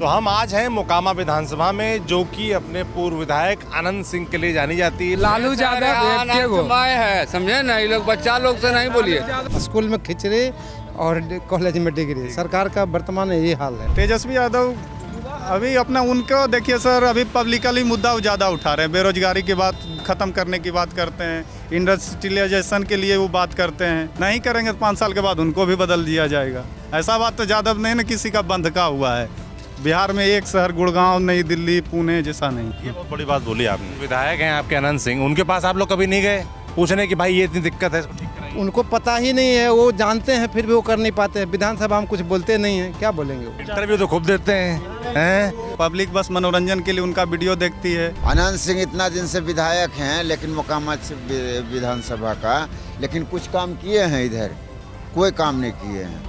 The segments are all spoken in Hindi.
तो हम आज हैं मोकामा विधानसभा में, जो कि अपने पूर्व विधायक आनंद सिंह के लिए जानी जाती है। लालू यादव है, समझे ना, ये लोग बच्चा लोग से नहीं बोलिए। स्कूल में खिचड़ी और कॉलेज में डिग्री, सरकार का वर्तमान यही हाल है। तेजस्वी यादव अभी अपना उनको देखिए सर, अभी पब्लिकली मुद्दा ज़्यादा उठा रहे हैं। बेरोजगारी की बात ख़त्म करने की बात करते हैं, इंडस्ट्रियलाइजेशन के लिए वो बात करते हैं। नहीं करेंगे तो 5 साल के बाद उनको भी बदल दिया जाएगा। ऐसा बात तो यादव नहीं ना किसी का बंध का हुआ है। बिहार में एक शहर गुड़गांव, नई दिल्ली, पुणे जैसा नहीं। ये बहुत बड़ी बात बोली आपने। विधायक हैं आपके आनंद सिंह, उनके पास आप लोग कभी नहीं गए पूछने कि भाई ये इतनी दिक्कत है, इसको ठीक कराइए? उनको पता ही नहीं है, वो जानते हैं फिर भी वो कर नहीं पाते हैं। विधानसभा में कुछ बोलते नहीं हैं, क्या बोलेंगे वो? इंटरव्यू तो खूब देते हैं। पब्लिक बस मनोरंजन के लिए उनका वीडियो देखती है। आनंद सिंह इतना दिन से विधायक हैं, लेकिन मोकामा विधानसभा का, लेकिन कुछ काम किए हैं इधर? कोई काम नहीं किए हैं।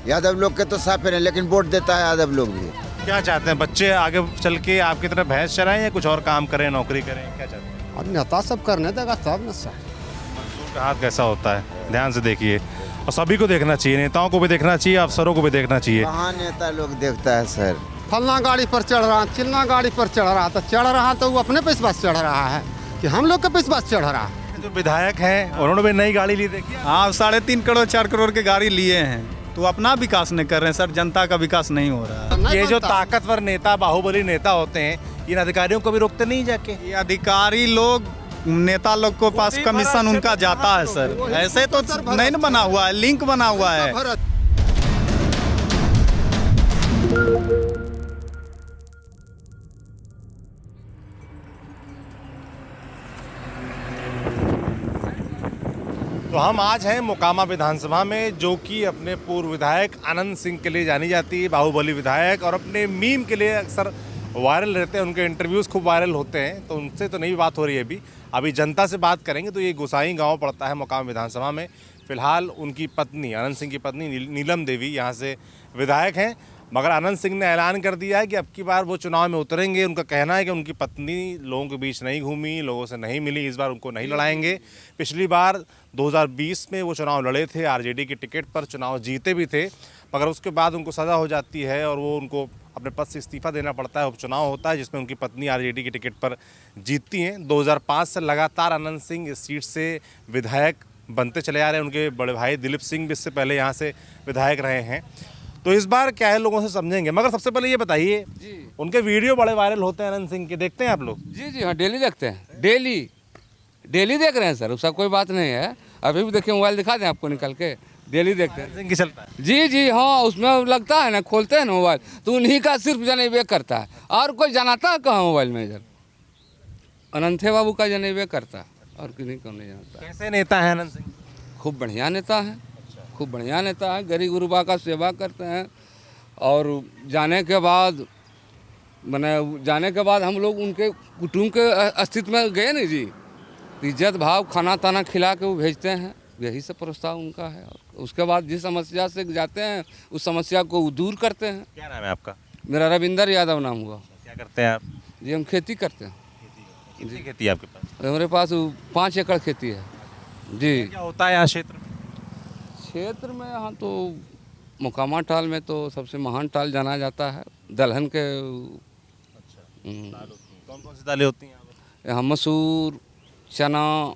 यादव लोग के तो साफ है, लेकिन वोट देता है यादव लोग भी। क्या चाहते हैं बच्चे आगे चल के आपकी तरह भैंस चराएं या कुछ और काम करें, नौकरी करें, क्या चाहते हैं? अब नेता सब करने देगा तब न सर। मजदूर का हाथ कैसा होता है, ध्यान से देखिए। और सभी को देखना चाहिए, नेताओं को भी देखना चाहिए, अफसरों को भी देखना चाहिए। कहाँ नेता लोग देखता है सर? फलना गाड़ी पर चढ़ रहा, चिलना गाड़ी पर चढ़ रहा, तो चढ़ रहा तो वो अपने पैसे पास चढ़ रहा है कि हम लोग के पैसे पास चढ़ रहा है। जो विधायक हैं उन्होंने भी नई गाड़ी ली, देखिए। हाँ, 3.5 करोड़ 4 करोड़ के गाड़ी लिए हैं, तो अपना विकास नहीं कर रहे हैं सर। जनता का विकास नहीं हो रहा है। ये जो ताकतवर नेता, बाहुबली नेता होते हैं, इन अधिकारियों को भी रोकते नहीं जाके? ये अधिकारी लोग, नेता लोग को पास कमीशन उनका जाता है सर। ऐसे तो नहीं न बना हुआ है, लिंक बना हुआ है। तो हम आज हैं मोकामा विधानसभा में, जो कि अपने पूर्व विधायक आनंद सिंह के लिए जानी जाती है, बाहुबली विधायक, और अपने मीम के लिए अक्सर वायरल रहते हैं। उनके इंटरव्यूज़ खूब वायरल होते हैं, तो उनसे तो नहीं बात हो रही है अभी जनता से बात करेंगे। तो ये गोसाई गांव पड़ता है मोकामा विधानसभा में। फिलहाल उनकी पत्नी, आनंद सिंह की पत्नी नीलम देवी यहाँ से विधायक हैं, मगर आनंद सिंह ने ऐलान कर दिया है कि अब की बार वो चुनाव में उतरेंगे। उनका कहना है कि उनकी पत्नी लोगों के बीच नहीं घूमी, लोगों से नहीं मिली, इस बार उनको नहीं लड़ाएंगे। पिछली बार 2020 में वो चुनाव लड़े थे, आरजेडी के टिकट पर चुनाव जीते भी थे, मगर उसके बाद उनको सज़ा हो जाती है और वो उनको अपने पद से इस्तीफा देना पड़ता है। उपचुनाव होता है जिसमें उनकी पत्नी आरजेडी के टिकट पर जीतती हैं। 2005 से लगातार आनंद सिंह इस सीट से विधायक बनते चले आ रहे हैं। उनके बड़े भाई दिलीप सिंह भी इससे पहले यहाँ से विधायक रहे हैं। तो इस बार क्या है, लोगों से समझेंगे। मगर सबसे पहले ये बताइए, उनके वीडियो बड़े वायरल होते हैं आनंद सिंह के, देखते हैं आप लोग? जी हाँ, डेली देखते हैं, डेली देख रहे हैं सर, उसका कोई बात नहीं है। अभी भी देखिए, मोबाइल दिखा दें आपको निकल के, डेली देखते हैं। सिंह की चलता है? जी हाँ, उसमें लगता है ना, खोलते हैं ना मोबाइल तो उन्हीं का सिर्फ जनेबे करता है, और कोई जनाता है कहाँ मोबाइल में? इधर अनंथे बाबू का जनेबे करता है, और किसी को नहीं जानता। कैसे नेता है आनंद सिंह? खूब बढ़िया नेता है, खूब बढ़िया नेता है। गरीब गुरुबा का सेवा करते हैं, और जाने के बाद हम लोग उनके कुटुंब के अस्तित्व में गए नहीं जी, इज्जत भाव खाना ताना खिला के वो भेजते हैं। यही सब प्रस्ताव उनका है। और उसके बाद जिस समस्या से जाते हैं उस समस्या को वो दूर करते हैं। क्या नाम है आपका? मेरा रविंदर यादव नाम हुआ। क्या करते हैं आप? जी हम खेती करते हैं। कितनी खेती है आपके पास? हमारे पास 5 एकड़ खेती है जी। क्या होता है यहाँ क्षेत्र में? क्षेत्र में यहाँ तो मोकामा टाल में तो सबसे महान टाल जाना जाता है, दलहन के। कौन कौन सी दालें होती हैं यहाँ? मसूर, चना,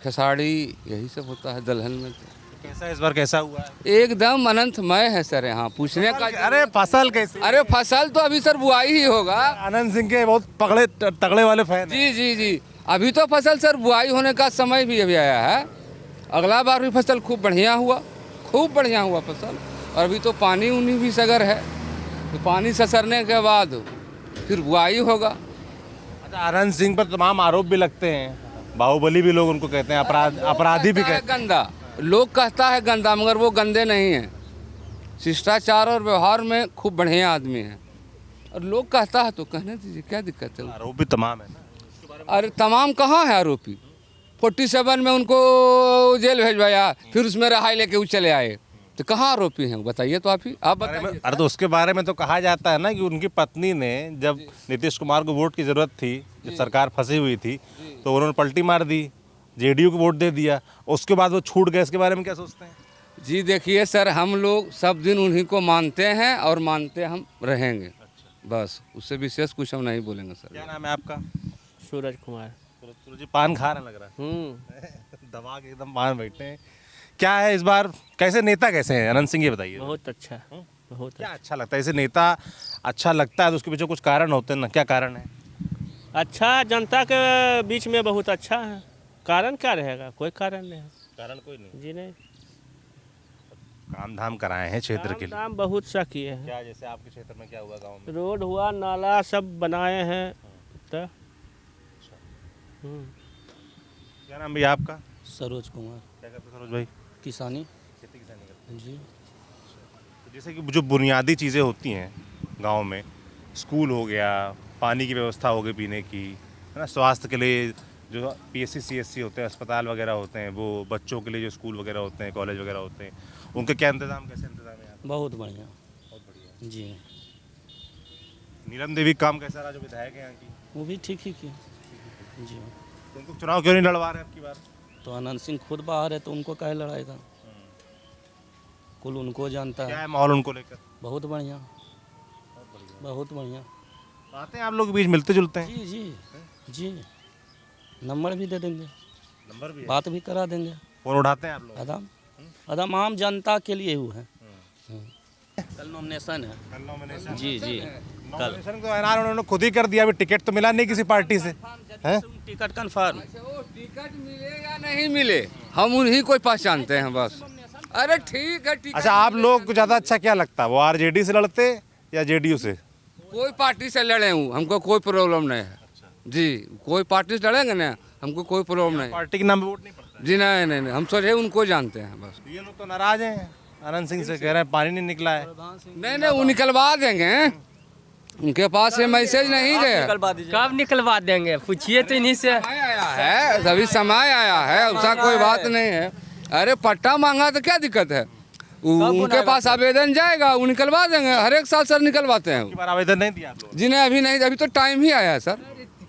खेसाड़ी, यही सब होता है दलहन में। तो कैसा इस बार कैसा हुआ है? एकदम अनंतमय है सर, यहाँ पूछने का। अरे फसल कैसी? अरे फसल तो अभी सर बुआई ही होगा। आनंद सिंह के बहुत तगड़े वाले फैन हैं। जी, अभी तो फसल सर बुआई होने का समय भी अभी आया है। अगला बार भी फसल खूब बढ़िया हुआ फसल। और अभी तो पानी उन्हीं भी सगर है, तो पानी ससरने के बाद फिर बुआई होगा। अच्छा, आनंद सिंह पर तमाम आरोप भी लगते हैं, बाहुबली भी लोग उनको कहते हैं, अपराधी भी कहते हैं। गंदा लोग कहता है गंदा, मगर वो गंदे नहीं हैं। शिष्टाचार और व्यवहार में खूब बढ़िया आदमी है, और लोग कहता है तो कहने दीजिए, क्या दिक्कत है? आरोप भी तमाम है ना। अरे तमाम कहाँ है आरोपी? 47 में उनको जेल भेजवाया, फिर उसमें रहाई लेके वो चले आए, तो कहाँ आरोपी हैं बताइए? तो आप बताइए। अरे तो उसके बारे में तो कहा जाता है ना कि उनकी पत्नी ने, जब नीतीश कुमार को वोट की जरूरत थी, जब सरकार फंसी हुई थी, तो उन्होंने पलटी मार दी, जेडीयू को वोट दे दिया, उसके बाद वो छूट गए। इसके बारे में क्या सोचते हैं? जी देखिए सर, हम लोग सब दिन उन्हीं को मानते हैं और मानते हम रहेंगे। बस उससे विशेष कुछ हम नहीं बोलेंगे सर। क्या नाम है आपका? सूरज कुमार। सूरज जी पान खा रहे हैं लग रहा है। दबा के एकदम पान बैठे हैं। क्या है इस बार, कैसे नेता कैसे हैं अनंत सिंह, ये बताइए। बहुत अच्छा, बहुत क्या अच्छा लगता है? ऐसे नेता अच्छा लगता है तो उसके पीछे कुछ कारण होते हैं ना, क्या कारण है? अच्छा, जनता के बीच में बहुत अच्छा है। कारण क्या रहेगा? कोई कारण नहीं है। कारण कोई नहीं, जी नहीं, काम धाम कराए हैं क्षेत्र के लिए। काम बहुत सा किए हैं। क्या जैसे आपके क्षेत्र में क्या हुआ गांव में? रोड हुआ, नाला सब बनाए हैं। तो क्या नाम भैया आपका? सरोज कुमार। क्या करते हैं सरोज भाई? किसानी। खेती किसानी करते जी। हैं। तो जैसे कि जो बुनियादी चीज़ें होती हैं गांव में, स्कूल हो गया, पानी की व्यवस्था हो गई पीने की, है ना, स्वास्थ्य के लिए जो PSC CSC होते हैं, अस्पताल वगैरह होते हैं, वो बच्चों के लिए जो स्कूल वगैरह होते हैं, कॉलेज वगैरह होते हैं, उनके क्या इंतजाम, कैसे इंतजाम है यहाँ पे? बहुत बढ़िया। बहुत बढ़िया। जी। नीलम देवी का काम कैसा रहा जो विधायक है यहाँ की? वो भी ठीक ही किया। जी। तो उनको चुनाव क्यों नहीं लड़वा रहे अब की बार? तो अनंत सिंह खुद बाहर है तो उनको काहे लड़ाएगा? कुल उनको जानता क्या है। है माहौल उनको लेकर? बहुत बढ़िया, बहुत बढ़िया। आते हैं आप लोग के बीच, मिलते जुलते हैं? जी जी जी। नंबर भी दे देंगे, नंबर भी है? बात भी करा देंगे। फोन उठाते हैं आप लोग? आदम आदम आम जनता के लिए हुआ है। कल नॉमिनेशन है। कल नॉमिनेशन? जी जी। नॉमिनेशन का ऐलान उन्होंने खुद ही कर दिया, अभी टिकट तो मिला नहीं किसी पार्टी से, हैं? Ticket confirm. वो टिकट मिले या नहीं मिले, हम उन्हीं को पहचानते हैं बस। अरे ठीक है, टिकट अच्छा, आप लोग को ज़्यादा अच्छा क्या लगता है, वो RJD से लड़ते या JDU से? कोई पार्टी से लड़े हूँ, हमको कोई प्रॉब्लम नहीं है जी। कोई पार्टी से लड़ेंगे ना, हमको कोई प्रॉब्लम नहीं। पार्टी के नाम पे वोट नहीं पड़ता जी नहीं नहीं नहीं, हम सोचे उनको जानते हैं बस। है? ये लोग तो नाराज हैं अनंत सिंह से, कह रहे हैं पानी नहीं निकला है। नहीं नहीं, वो निकलवा देंगे, उनके पास से मैसेज नहीं गया। कब निकलवा देंगे? पूछिए तो इन्हीं से। समय आया है, सभी समय आया है, ऐसा कोई बात नहीं है। अरे पट्टा मांगा तो क्या दिक्कत है, उनके पास आवेदन जाएगा, वो निकलवा देंगे। हर एक साल सर निकलवाते हैं। एक बार आवेदन नहीं दिया आप लोग? जी नहीं, अभी नहीं, अभी तो टाइम ही आया है सर,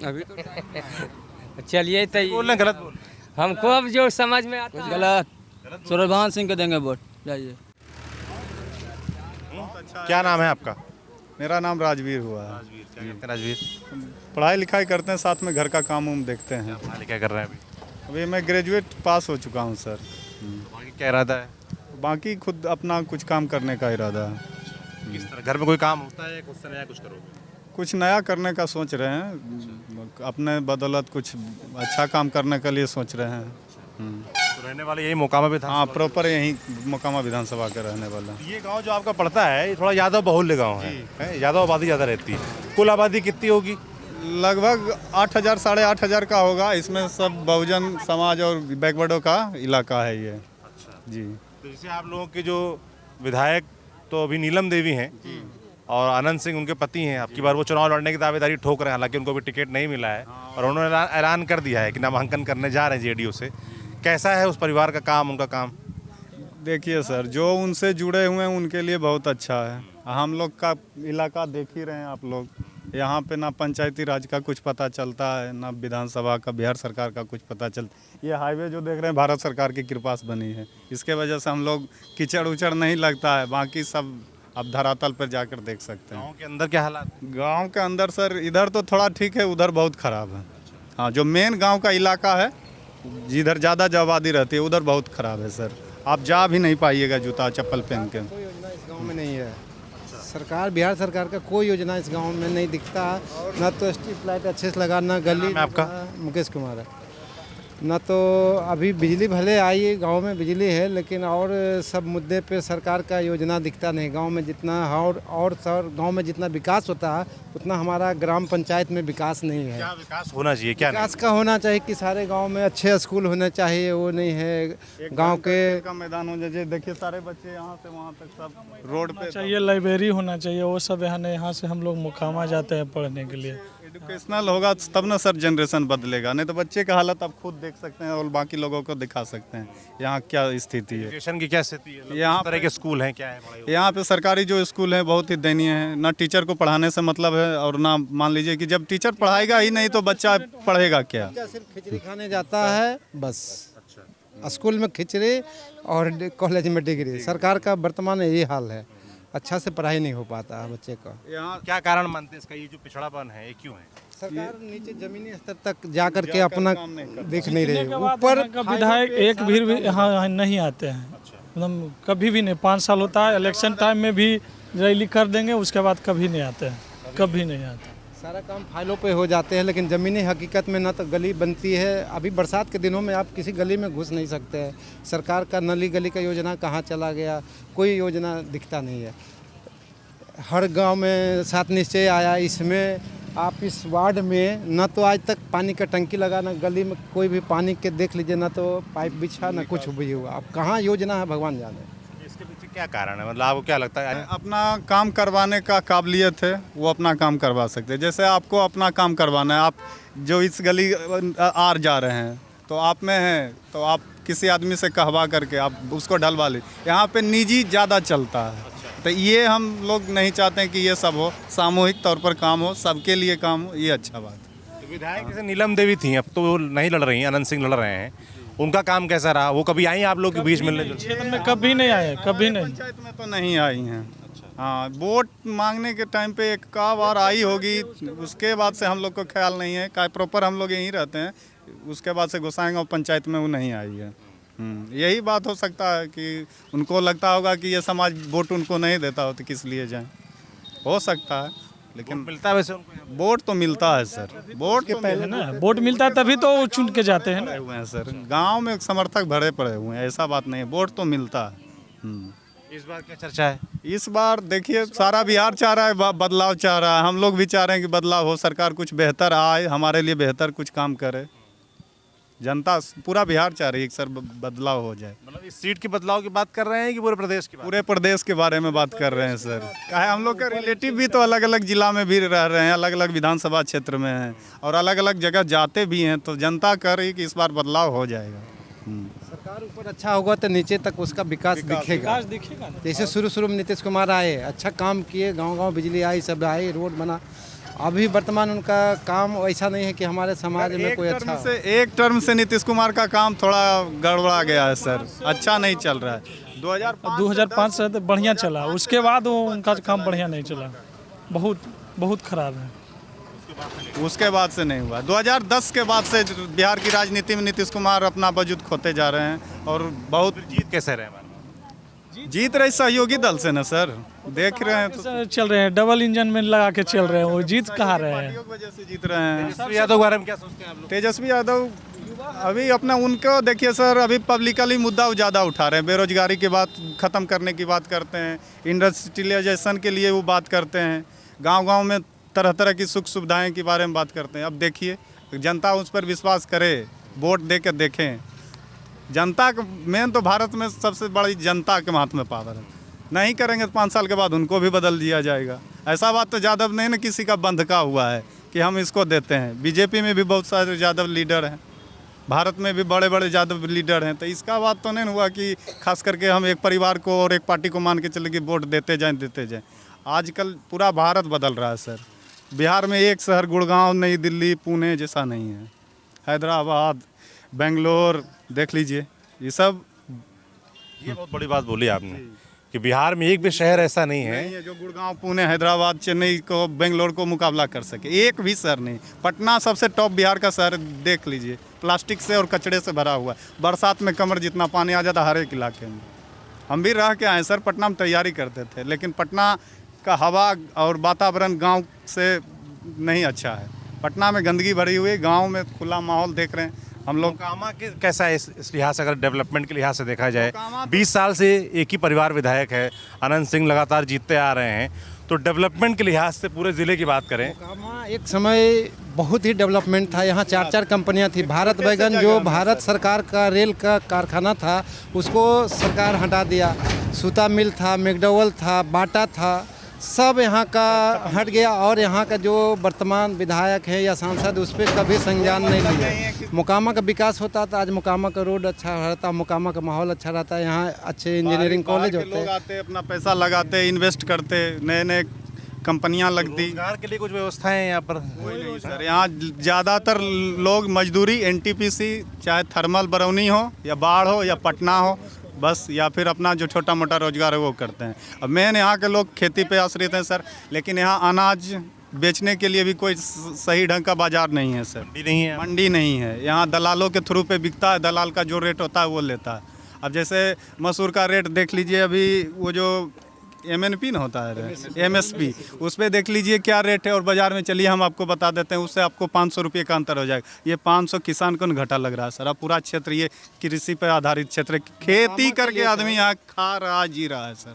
अभी तो चलिए तो बोल रहे हैं, गलत बोल रहे हैं। हमको अब जो समझ में आता है। गलत। सूरजभान सिंह को देंगे वोट। जाइए। क्या नाम है आपका? मेरा नाम राजवीर हुआ है। राजवीर। क्या करते हैं राजवीर? पढ़ाई लिखाई करते हैं, साथ में घर का काम उम देखते हैं। पढ़ाई क्या कर रहे हैं अभी? अभी मैं ग्रेजुएट पास हो चुका हूँ सर। बाकी क्या इरादा है? बाकी खुद अपना कुछ काम करने का इरादा है। किस तरह, घर में कोई काम होता है या कुछ नया कुछ करोगे? कुछ नया करने का सोच रहे हैं, अपने बदौलत कुछ अच्छा काम करने के लिए सोच रहे हैं। तो रहने वाले यही मोकामा में था? हाँ, प्रॉपर यहीं मोकामा विधानसभा के रहने वाला। ये गांव जो आपका पड़ता है, ये थोड़ा यादव बहुल्य गांव है, यादव आबादी ज़्यादा रहती है। कुल आबादी कितनी होगी? लगभग 8,000 साढ़े 8,000 का होगा। इसमें सब बहुजन समाज और बैकवर्डों का इलाका है ये। अच्छा। जी। तो जैसे आप लोगों के जो विधायक तो अभी नीलम देवी हैं और आनंद सिंह उनके पति हैं, आपकी बार वो चुनाव लड़ने की दावेदारी ठोक रहे हैं, हालांकि उनको भी टिकट नहीं मिला है और उन्होंने ऐलान कर दिया है कि नामांकन करने जा रहे हैं JDU से। कैसा है उस परिवार का काम, उनका काम? देखिए सर, जो उनसे जुड़े हुए हैं उनके लिए बहुत अच्छा है। हम लोग का इलाका देख ही रहे हैं आप लोग, यहाँ पे ना पंचायती राज का कुछ पता चलता है, ना विधानसभा का, बिहार सरकार का कुछ पता चलता। ये हाईवे जो देख रहे हैं भारत सरकार की कृपा से बनी है, इसके वजह से हम लोग कीचड़ उचड़ नहीं लगता है। बाकी सब आप धरातल पर जाकर देख सकते हैं। गाँव के अंदर क्या हालात? गांव के अंदर सर इधर तो थोड़ा ठीक है, उधर बहुत ख़राब है। हाँ, जो मेन गांव का इलाका है, जिधर ज़्यादा आबादी रहती है, उधर बहुत ख़राब है सर। आप जा भी नहीं पाइएगा जूता चप्पल पहन के। कोई योजना इस गांव में नहीं है। सरकार, बिहार सरकार का कोई योजना इस गांव में नहीं दिखता। ना तो स्ट्रीट लाइट अच्छे से लगा, ना गली। आपका? मुकेश कुमार है। ना तो अभी बिजली भले आई है, गांव में बिजली है, लेकिन और सब मुद्दे पे सरकार का योजना दिखता नहीं गांव में। जितना और सर गांव में जितना विकास होता है उतना हमारा ग्राम पंचायत में विकास नहीं है। क्या विकास होना चाहिए, क्या विकास का होना चाहिए कि सारे गांव में अच्छे स्कूल होने चाहिए, वो नहीं है। गांव के का मैदान हो जाए, देखिए सारे बच्चे यहाँ से वहाँ तक सब रोड पे। चाहिए, लाइब्रेरी होना चाहिए, वो सब यहाँ से हम लोग मोकामा जाते हैं पढ़ने के लिए। एजुकेशनल होगा तब ना सर जनरेशन बदलेगा, नहीं तो बच्चे का हालत आप खुद देख सकते हैं और बाकी लोगों को दिखा सकते हैं यहाँ क्या स्थिति है। एजुकेशन की क्या स्थिति है? यहाँ किस तरह के स्कूल हैं, क्या है पढ़ाई? यहाँ पे सरकारी जो स्कूल है बहुत ही दयनीय है। ना टीचर को पढ़ाने से मतलब है, और ना मान लीजिए कि जब टीचर पढ़ाएगा ही नहीं तो बच्चा पढ़ेगा क्या। सिर्फ खिचड़ी खाने जाता है बस। स्कूल में खिचड़ी और कॉलेज में डिग्री। सरकार का वर्तमान यही हाल है। अच्छा से पढ़ाई नहीं हो पाता है बच्चे का। यहाँ क्या कारण मानते हैं इसका, ये जो पिछड़ापन है ये क्यों है? सरकार नीचे जमीनी स्तर तक जा करके अपना देख नहीं रही है। ऊपर ऊपर का विधायक एक भी यहाँ नहीं आते हैं, मतलब कभी भी नहीं। 5 साल होता है, इलेक्शन टाइम में भी रैली कर देंगे, उसके बाद कभी नहीं आते हैं, कभी नहीं आते। सारा काम फाइलों पे हो जाते हैं, लेकिन ज़मीनी हकीकत में ना तो गली बनती है। अभी बरसात के दिनों में आप किसी गली में घुस नहीं सकते हैं। सरकार का नली गली का योजना कहाँ चला गया, कोई योजना दिखता नहीं है। हर गांव में 7 निश्चय आया, इसमें आप इस वार्ड में ना तो आज तक पानी का टंकी लगा, ना गली में कोई भी पानी के देख लीजिए, ना तो पाइप बिछा, ना कुछ भी हुआ। अब कहाँ योजना है भगवान जाने। इसके पीछे क्या कारण है, मतलब आपको क्या लगता है? अपना काम करवाने का काबिलियत है, वो अपना काम करवा सकते हैं। जैसे आपको अपना काम करवाना है, आप जो इस गली आर जा रहे हैं तो आप में हैं, तो आप किसी आदमी से कहवा करके आप उसको डलवा ले। यहाँ पे निजी ज़्यादा चलता है, तो ये हम लोग नहीं चाहते हैं कि ये सब हो, सामूहिक तौर पर काम हो, सबके लिए काम हो, ये अच्छा बात है। तो विधायक जैसे नीलम देवी थी, अब तो वो नहीं लड़ रही हैं, अनंत सिंह लड़ रहे हैं, उनका काम कैसा रहा? वो कभी आई आप लोग के बीच मिलने? क्षेत्र में कभी नहीं आए, कभी नहीं। पंचायत में तो नहीं आई हैं। हाँ, वोट मांगने के टाइम पे एक का बार आई होगी, उसके बाद से हम लोग को ख्याल नहीं है। का प्रॉपर हम लोग यहीं रहते हैं, उसके बाद से गोसाईगांव पंचायत में वो नहीं आई है। यही बात हो सकता है कि उनको लगता होगा कि ये समाज वोट उनको नहीं देता हो तो किस लिए जाए, हो सकता है। लेकिन मिलता है वैसे उनको? वोट तो मिलता है सर, वोट के पहले ना वोट मिलता है तभी तो चुन के जाते हैं ना। हुए हैं सर, गांव में समर्थक भरे पड़े हुए हैं, ऐसा बात नहीं है, वोट तो मिलता है। इस बार क्या चर्चा है? इस बार देखिए सारा बिहार चाह रहा है, बदलाव चाह रहा है। हम लोग भी चाह रहे हैं कि बदलाव हो, सरकार कुछ बेहतर आए, हमारे लिए बेहतर कुछ काम करे। जनता पूरा बिहार चाह रही है कि सर बदलाव हो जाए। मतलब इस सीट के बदलाव की बात कर रहे हैं कि पूरे प्रदेश की बात? पूरे प्रदेश के बारे में बात कर रहे हैं सर। क्या है, हम लोग का रिलेटिव भी तो अलग अलग जिला में भी रह रहे हैं, अलग अलग विधानसभा क्षेत्र में हैं और अलग अलग जगह जाते भी हैं, तो जनता कह रही है कि इस बार बदलाव हो जाएगा। सरकार ऊपर अच्छा होगा तो नीचे तक उसका विकास दिखेगा। जैसे शुरू में नीतीश कुमार आए, अच्छा काम किए, गांव-गांव बिजली आई, सब आई, रोड बना। अभी वर्तमान उनका काम ऐसा नहीं है कि हमारे समाज में कोई अच्छा हो। एक टर्म से नीतीश कुमार का काम थोड़ा गड़बड़ा गया है सर, अच्छा नहीं चल रहा है। 2005 से तो बढ़िया चला, उसके बाद वो उनका काम बढ़िया नहीं चला, बहुत खराब है। उसके बाद से नहीं हुआ। 2010 के बाद से बिहार की राजनीति में नीतीश कुमार अपना वजूद खोते जा रहे हैं और बहुत जीत कैसे रहे? जीत रही सहयोगी दल से ना सर, देख रहे हैं तो चल रहे हैं, डबल इंजन में लगा के चल रहे हैं, वो जीत कहाँ रहे हैं। वजह से जीत रहे हैं। तेजस्वी यादव के बारे में क्या सोचते हैं आप लोग? तेजस्वी यादव अभी अपना उनको देखिए सर, अभी पब्लिकली मुद्दा ज़्यादा उठा रहे हैं। बेरोजगारी की बात ख़त्म करने की बात करते हैं, इंडस्ट्रियलाइजेशन के लिए वो बात करते हैं, गांव-गांव में तरह तरह की सुख सुविधाएं के बारे में बात करते हैं। अब देखिए जनता उस पर विश्वास करे, वोट दे कर देखें। जनता का मेन तो भारत में सबसे बड़ी जनता के हाथ में पावर है। नहीं करेंगे तो 5 साल के बाद उनको भी बदल दिया जाएगा। ऐसा बात तो यादव नहीं ना किसी का बंधका हुआ है कि हम इसको देते हैं। बीजेपी में भी बहुत सारे यादव लीडर हैं, भारत में भी बड़े बड़े यादव लीडर हैं, तो इसका बात तो नहीं हुआ कि खास करके हम एक परिवार को और एक पार्टी को मान के चले कि वोट देते जाएं। आजकल पूरा भारत बदल रहा है सर। बिहार में एक शहर गुड़गांव, नई दिल्ली, पुणे जैसा नहीं है। हैदराबाद, बेंगलोर देख लीजिए, ये सब। ये बहुत बड़ी बात बोली आपने कि बिहार में एक भी शहर ऐसा नहीं है जो गुड़गांव, पुणे, हैदराबाद, चेन्नई को, बेंगलोर को मुकाबला कर सके। एक भी शहर नहीं। पटना सबसे टॉप बिहार का शहर देख लीजिए, प्लास्टिक से और कचड़े से भरा हुआ है। बरसात में कमर जितना पानी आ जाता हर एक इलाके में। हम भी रह के आए सर, पटना में तैयारी करते थे, लेकिन पटना का हवा और वातावरण गांव से नहीं अच्छा है। पटना में गंदगी भरी हुई है, गांव में खुला माहौल देख रहे हैं हम लोग। मोकामा के कैसा है इस लिहाज से, अगर डेवलपमेंट के लिहाज से देखा जाए? 20 साल से एक ही परिवार विधायक है, अनंत सिंह लगातार जीतते आ रहे हैं, तो डेवलपमेंट के लिहाज से पूरे ज़िले की बात करें। मोकामा एक समय बहुत ही डेवलपमेंट था। यहाँ 4 कंपनियाँ थी। भारत बैगन जो भारत सरकार का रेल का कारखाना था, उसको सरकार हटा दिया। सूता मिल था, मैकडॉवेल था, बाटा था, सब यहाँ का हट गया। और यहाँ का जो वर्तमान विधायक है या सांसद, उस पर कभी संज्ञान नहीं लिया। मोकामा का विकास होता तो आज मोकामा का रोड अच्छा रहता, मोकामा का माहौल अच्छा रहता, यहाँ अच्छे इंजीनियरिंग कॉलेज होते, लोग आते, अपना पैसा लगाते, इन्वेस्ट करते, नए नए कंपनियां लगती। रोजगार के लिए कुछ व्यवस्था है यहाँ पर? नहीं सर, यहाँ ज़्यादातर लोग मजदूरी, NTPC, चाहे थर्मल बरौनी हो या बाढ़ हो या पटना हो, बस, या फिर अपना जो छोटा मोटा रोजगार है वो करते हैं। अब मेन यहाँ के लोग खेती पे आश्रित हैं सर, लेकिन यहाँ अनाज बेचने के लिए भी कोई सही ढंग का बाजार नहीं है सर। मंडी नहीं है। मंडी नहीं है, यहाँ दलालों के थ्रू पे बिकता है, दलाल का जो रेट होता है वो लेता है। अब जैसे मसूर का रेट देख लीजिए, अभी वो जो MNP ना होता है, MSP, उस पर देख लीजिए क्या रेट है, और बाज़ार में चलिए हम आपको बता देते हैं, उससे आपको 500 रुपये का अंतर हो जाएगा। ये 500 किसान को घाटा लग रहा है सर। अब पूरा क्षेत्र ये कृषि पर आधारित क्षेत्र है, खेती करके आदमी यहाँ खा रहा जी रहा है सर।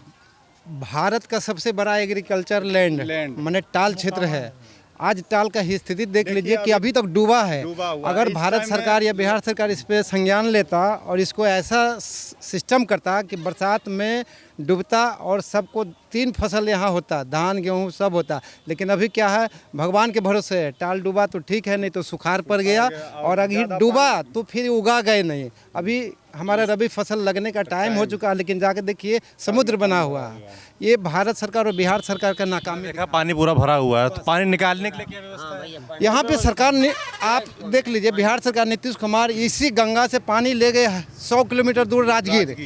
भारत का सबसे बड़ा एग्रीकल्चर लैंड माने टाल क्षेत्र है। आज टाल का ही स्थिति देख लीजिए कि अभी तक डूबा है। अगर भारत सरकार या बिहार सरकार इस पे संज्ञान लेता और इसको ऐसा सिस्टम करता कि बरसात में डूबता और सबको 3 फसल यहाँ होता, धान गेहूँ सब होता। लेकिन अभी क्या है, भगवान के भरोसे है, टाल डूबा तो ठीक है, नहीं तो सुखाड़ पड़ गया, और अगर डूबा तो फिर उगा गए नहीं। अभी हमारा रबी फसल लगने का टाइम हो चुका है, लेकिन जाके देखिए समुद्र बना हुआ है। ये भारत सरकार और बिहार सरकार का नाकामी। देखा पानी पूरा भरा हुआ है, तो पानी निकालने के लिए क्या व्यवस्था है? यहाँ पे सरकार ने, आप देख लीजिए, बिहार सरकार नीतीश कुमार इसी गंगा से पानी ले गए 100 किलोमीटर दूर राजगीर।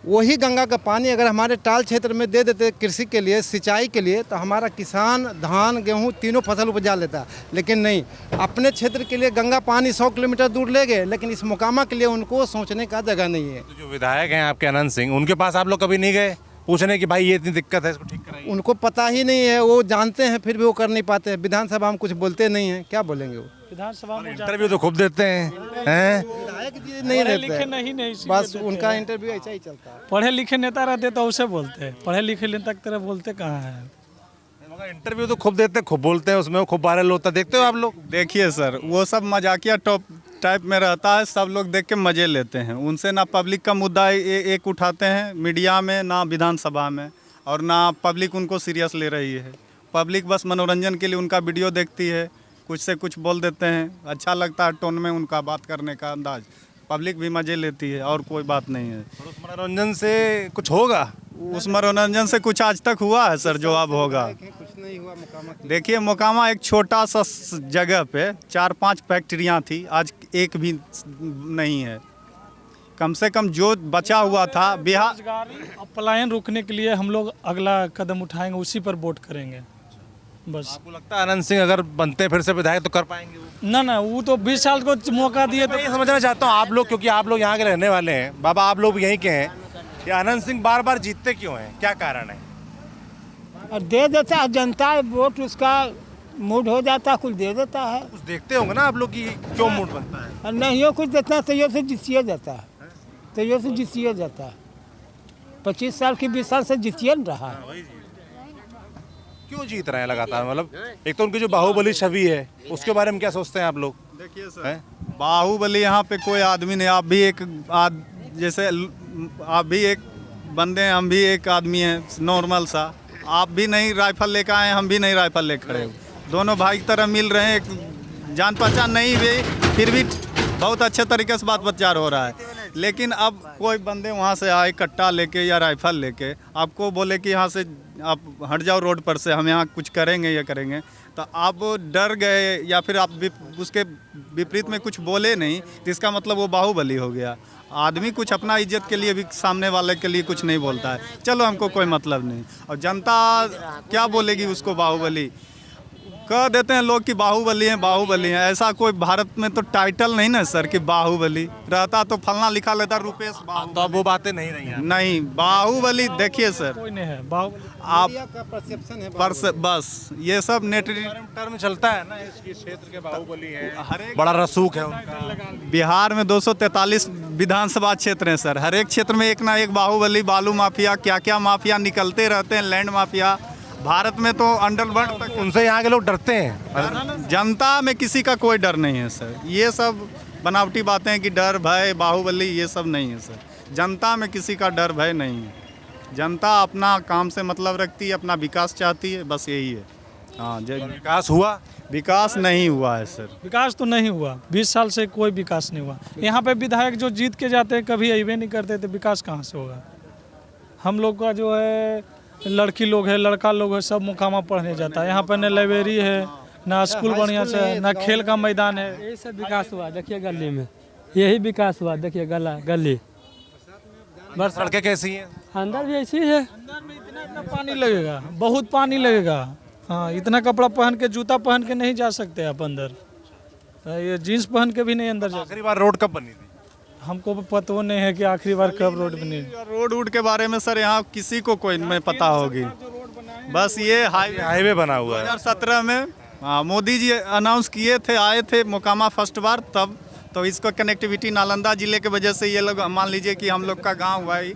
वही गंगा का पानी अगर हमारे टाल क्षेत्र में दे देते कृषि के लिए, सिंचाई के लिए, तो हमारा किसान धान गेहूं तीनों फसल उपजा लेता। लेकिन नहीं, अपने क्षेत्र के लिए गंगा पानी 100 किलोमीटर दूर ले गए, लेकिन इस मुकामा के लिए उनको सोचने का जगह नहीं है। तो जो विधायक हैं आपके अनंत सिंह, उनके पास आप लोग कभी नहीं गए पूछने कि भाई ये इतनी दिक्कत है, इसको ठीक कराइए? उनको पता ही नहीं है, वो जानते हैं फिर भी वो कर नहीं पाते हैं। विधानसभा में कुछ बोलते नहीं हैं, क्या बोलेंगे वो? विधानसभा में इंटरव्यू तो खूब देते हैं। विधायक जी नहीं रहते लिखे हैं, नहीं बस उनका इंटरव्यू ऐसा ही चलता है। पढ़े लिखे नेता रहते तो उसे बोलते हैं, पढ़े लिखे नेता की तरह बोलते कहाँ है? मगर इंटरव्यू तो खूब देते हैं, खूब बोलते हैं, उसमें वो खूब वायरल होता है, देखते हो आप लोग? देखिए सर, वो सब मजाकिया टॉप टाइप में रहता है, सब लोग देख के मज़े लेते हैं। उनसे ना पब्लिक का मुद्दा एक उठाते हैं मीडिया में, ना विधानसभा में, और ना पब्लिक उनको सीरियस ले रही है। पब्लिक बस मनोरंजन के लिए उनका वीडियो देखती है, कुछ से कुछ बोल देते हैं, अच्छा लगता है टोन में उनका बात करने का अंदाज, पब्लिक भी मज़े लेती है, और कोई बात नहीं है। और उस मनोरंजन से कुछ होगा? उस मनोरंजन से कुछ आज तक हुआ है सर जो अब होगा? कुछ नहीं हुआ। मोकामा देखिए, मोकामा एक छोटा सा जगह पे 4-5 फैक्ट्रियाँ थी, आज एक भी नहीं है। कम से कम जो बचा हुआ था बिहार। पलायन रोकने के लिए हम लोग अगला कदम उठाएंगे, उसी पर वोट करेंगे बस। आपको लगता है अनंत सिंह अगर बनते फिर से विधायक तो कर पाएंगे वो? ना, वो तो 20 साल को मौका दिए मैं ये समझना चाहता हूँ आप लोग, क्योंकि आप लोग यहाँ के रहने वाले हैं, बाबा आप लोग यहीं के हैं, ये अनंत सिंह बार बार जीतते क्यों हैं, क्या कारण है? और दे देता है जनता, वोट उसका मूड हो जाता, कुछ दे देता है। कुछ देखते होंगे ना आप लोग की क्यों मूड बनता है? और नहीं हो कुछ देता है, तैयो से जीतिए जाता है, तैयो से जीतिए जाता है। 25 साल की 20 साल से जीतिए न रहा है। क्यों जीत रहे हैं लगातार? मतलब एक तो उनकी जो बाहुबली छवि है, उसके बारे में क्या सोचते हैं आप लोग? देखिए सर, बाहुबली यहाँ पे कोई आदमी नहीं। आप भी एक जैसे आप भी एक बंदे हैं, हम भी एक आदमी हैं नॉर्मल सा। आप भी नहीं राइफल लेकर आए, हम भी नहीं राइफल लेकर खड़े। दोनों भाई की तरह मिल रहे हैं, एक जान पहचान नहीं हुई, फिर भी बहुत अच्छे तरीके से बात विचार हो रहा है। लेकिन अब कोई बंदे वहाँ से आए कट्टा लेके या राइफल लेके, आपको बोले कि यहाँ से आप हट जाओ रोड पर से, हम यहाँ कुछ करेंगे या करेंगे, तो आप डर गए या फिर आप उसके विपरीत में कुछ बोले नहीं, तो इसका मतलब वो बाहुबली हो गया। आदमी कुछ अपना इज्जत के लिए भी सामने वाले के लिए कुछ नहीं बोलता है, चलो हमको कोई मतलब नहीं। और जनता क्या बोलेगी उसको बाहुबली? कह देते हैं लोग कि बाहुबली हैं, बाहुबली हैं। ऐसा कोई भारत में तो टाइटल नहीं ना सर कि बाहुबली रहता तो फलना लिखा लेता रुपेश बाहुबली। तो अब वो बातें नहीं रही हैं। नहीं, बाहुबली देखिए सर, कोई नहीं है बाहुबली। आप का परसेप्शन है बस ये सब नेटरी टर्म चलता है ना, इस क्षेत्र के बाहुबली हैं, हर बड़ा रसूख है उनका। बिहार में 243 विधानसभा क्षेत्र हैं सर, हर एक क्षेत्र में एक ना एक बाहुबली, बालू माफिया, क्या क्या माफिया निकलते रहते हैं, लैंड माफिया। भारत में तो अंडरवर्ल्ड तक उनसे यहाँ के लोग डरते हैं। जनता में किसी का कोई डर नहीं है सर। ये सब बनावटी बातें कि डर भय बाहुबली, ये सब नहीं है सर। जनता में किसी का डर भय नहीं है। जनता अपना काम से मतलब रखती है, अपना विकास चाहती है, बस यही है। हाँ, विकास हुआ? विकास नहीं हुआ है सर। विकास तो नहीं हुआ, 20 साल से कोई विकास नहीं हुआ। यहाँ पे विधायक जो जीत के जाते हैं कभी अइबे नहीं करते, तो विकास कहाँ से होगा? हम लोग का जो है लड़की लोग है, लड़का लोग है, सब मोकामा पढ़ने जाता है। यहाँ पर न लाइब्रेरी है, ना स्कूल बढ़िया से है, ना खेल का मैदान है। यही सब विकास हुआ, देखिए गली में यही विकास हुआ, देखिए गली बस सड़कें कैसी हैं? अंदर भी ऐसी है, अंदर में इतना पानी लगेगा, बहुत पानी लगेगा। हाँ, इतना कपड़ा पहन के, जूता पहन के नहीं जा सकते आप अंदर, ये जीन्स पहन के भी नहीं अंदर जा। आखिरी बार रोड कब बनी थी? हमको पता नहीं है कि आखिरी बार कब रोड बनी। रोड के बारे में सर यहाँ किसी को कोई नहीं पता होगी। बस ये हाईवे बना हुआ है। 2017 में मोदी जी अनाउंस किए थे, आए थे मोकामा फर्स्ट बार, तब तो इसको कनेक्टिविटी नालंदा जिले के वजह से ये लोग मान लीजिए कि हम लोग का गांव भाई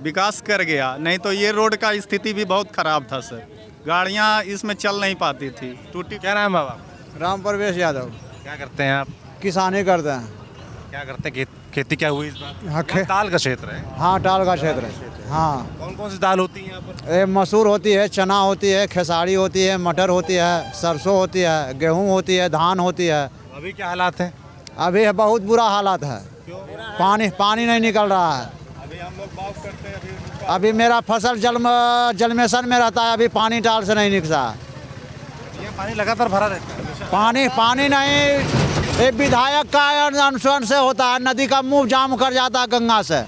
विकास कर गया, नहीं तो ये रोड का स्थिति भी बहुत ख़राब था सर, गाड़ियाँ इसमें चल नहीं पाती थी, टूटी। क्या नाम है बाबा? राम प्रवेश यादव। क्या करते हैं आप? किसानी करते हैं। क्या करते हैं? खेती क्या हुई इस बार? हाँ, ताल का क्षेत्र है। हाँ, टाल का क्षेत्र है। हाँ, कौन कौन सी दाल होती है यहाँ पर? ये मसूर होती है, चना होती है, खेसारी होती है, मटर होती है, सरसों होती है, गेहूँ होती है, धान होती है। अभी क्या हालात हैं? अभी बहुत बुरा हालत है, पानी नहीं निकल रहा है। अभी हम लोग बात करते हैं, अभी मेरा फसल जलमेशन में रहता है, अभी पानी टाल से नहीं निकला। ये पानी लगातार भरा रहता है? पानी नहीं, ये विधायक का अनुसरण से होता है। नदी का मुंह जाम कर जाता है गंगा से,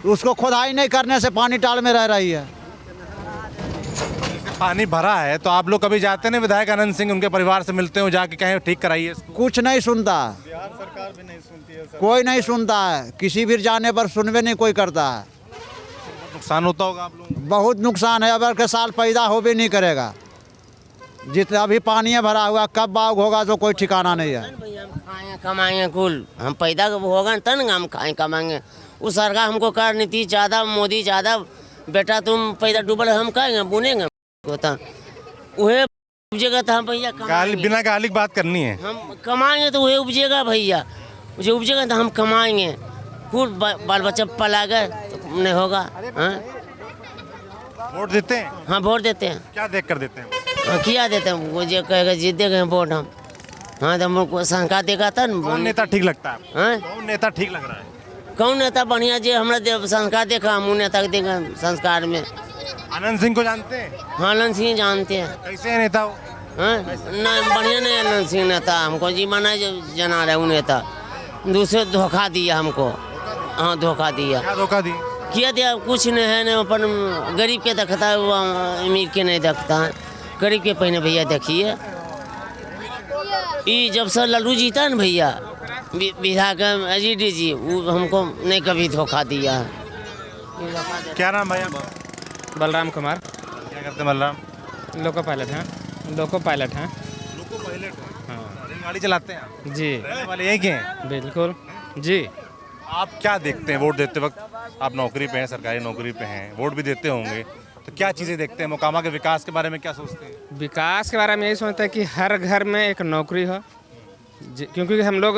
उसको खुदाई नहीं करने से पानी टाल में रह रही है। पानी भरा है तो आप लोग कभी जाते हैं विधायक आनंद सिंह, उनके परिवार से मिलते हो, जाके कहें ठीक कराइए इसको? कुछ नहीं सुनता, बिहार सरकार भी नहीं सुनती है सर। कोई नहीं सुनता है, किसी भी जाने पर सुनवे नहीं कोई करता है। नुकसान होता होगा आप लोगों को? बहुत नुकसान है, अबर के साल पैदा हो भी नहीं करेगा। जितना अभी पानी भरा हुआ, कब बाग होगा तो कोई ठिकाना नहीं है। हम खाएँ कमाएंगे, कुल हम पैदा होगा तब ना हम खाएँ कमाएंगे। उस सरकार हमको कर नीति ज़्यादा, मोदी ज़्यादा, बेटा तुम पैदा डूबल हम खाएंगे बुनेंगे होता वह उपजेगा तो हम भैया बिना गाली की बात करनी है। हम कमाएंगे तो वही उपजेगा भैया, जो उपजेगा तो हम कमाएंगे, खुद बाल बच्चा पला गए तो नहीं होगा। वोट देते हैं? हाँ, वोट देते हैं। क्या देख कर देते हैं? किया देते हैं, वो जो कहेगा जीत देंगे वोट हम। हाँ, तो हमको शंका देखा था ना। कौन नेता ठीक लगता है? हाँ, कौन नेता ठीक लग रहा है? कौन नेता बढ़िया जो हमारा संस्कार देखा, हम नेता के देखा संस्कार में। आनंद सिंह को जानते हैं? हाँ, आनंद सिंह जानते हैं। कैसे है नेता वो? हाँ, नहीं बढ़िया नहीं आनंद सिंह नेता, हमको जी माना जना रहे वो नेता, दूसरे धोखा दिया हमको। हाँ, धोखा दिया। क्या धोखा दी? किया दिया कुछ नहीं है, नहीं अपन गरीब के देखता है, वो अमीर के नहीं देखता है। गरीब के पहले भैया देखिए, ये जब से लल्लू जीता न भैया विधायक अजीत जी, वो हमको नहीं कभी धोखा दिया है। क्या नाम भैया? बलराम कुमार। क्या करते हैं बलराम? लोको पायलट हैं। लोको पायलट है? हाँ। रेलगाड़ी चलाते हैं आप? जी। रहने वाले यहीं के हैं? बिल्कुल जी। आप क्या देखते हैं वोट देते वक्त? आप नौकरी पे हैं, सरकारी नौकरी पे हैं, वोट भी देते होंगे, तो क्या चीज़ें देखते हैं? मोकामा के विकास के बारे में क्या सोचते हैं? विकास के बारे में यही सोचते हैं कि हर घर में एक नौकरी हो, क्योंकि हम लोग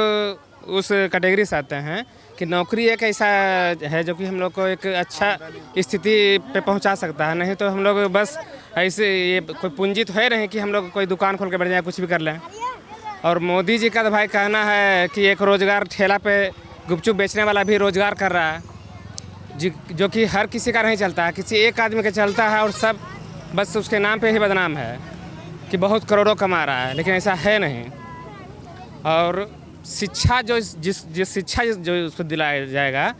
उस कैटेगरी से आते हैं कि नौकरी एक ऐसा है जो कि हम लोग को एक अच्छा स्थिति पे पहुंचा सकता है। नहीं तो हम लोग बस ऐसे, ये कोई पूंजी तो है नहीं कि हम लोग कोई दुकान खोल के बैठ जाए, कुछ भी कर लें। और मोदी जी का तो भाई कहना है कि एक रोज़गार, ठेला पे गुपचुप बेचने वाला भी रोज़गार कर रहा है, जो कि हर किसी का नहीं चलता है, किसी एक आदमी का चलता है, और सब बस उसके नाम पे ही बदनाम है कि बहुत करोड़ों कमा रहा है, लेकिन ऐसा है नहीं। और शिक्षा जिस शिक्षा जो उसको दिलाया जाएगा,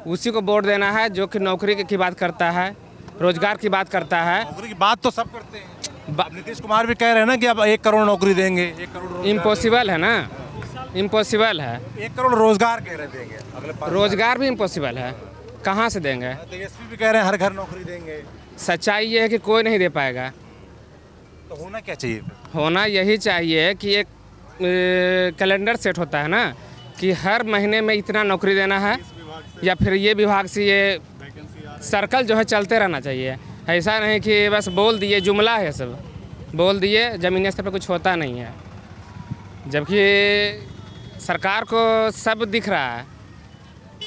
उसी को वोट देना है, जो कि नौकरी की बात करता है, रोजगार की बात करता है। नौकरी की बात तो सब करते हैं। नीतीश कुमार भी कह रहे हैं ना कि अब 1 करोड़ नौकरी देंगे, 1 करोड़। इम्पॉसिबल है ना, इम्पॉसिबल है। 1 करोड़ रोजगार कह रहे देंगे अगले 5 रोजगार भी इम्पॉसिबल है, कहाँ से देंगे? तेजस्वी भी कह रहे हैं हर घर नौकरी देंगे। सच्चाई ये है कि कोई नहीं दे पाएगा। तो होना क्या चाहिए? होना यही चाहिए कि एक कैलेंडर सेट होता है ना कि हर महीने में इतना नौकरी देना है, या फिर ये विभाग से ये सर्कल जो है चलते रहना चाहिए। ऐसा नहीं कि बस बोल दिए, जुमला है सब, बोल दिए, ज़मीनी स्तर पर कुछ होता नहीं है। जबकि सरकार को सब दिख रहा है।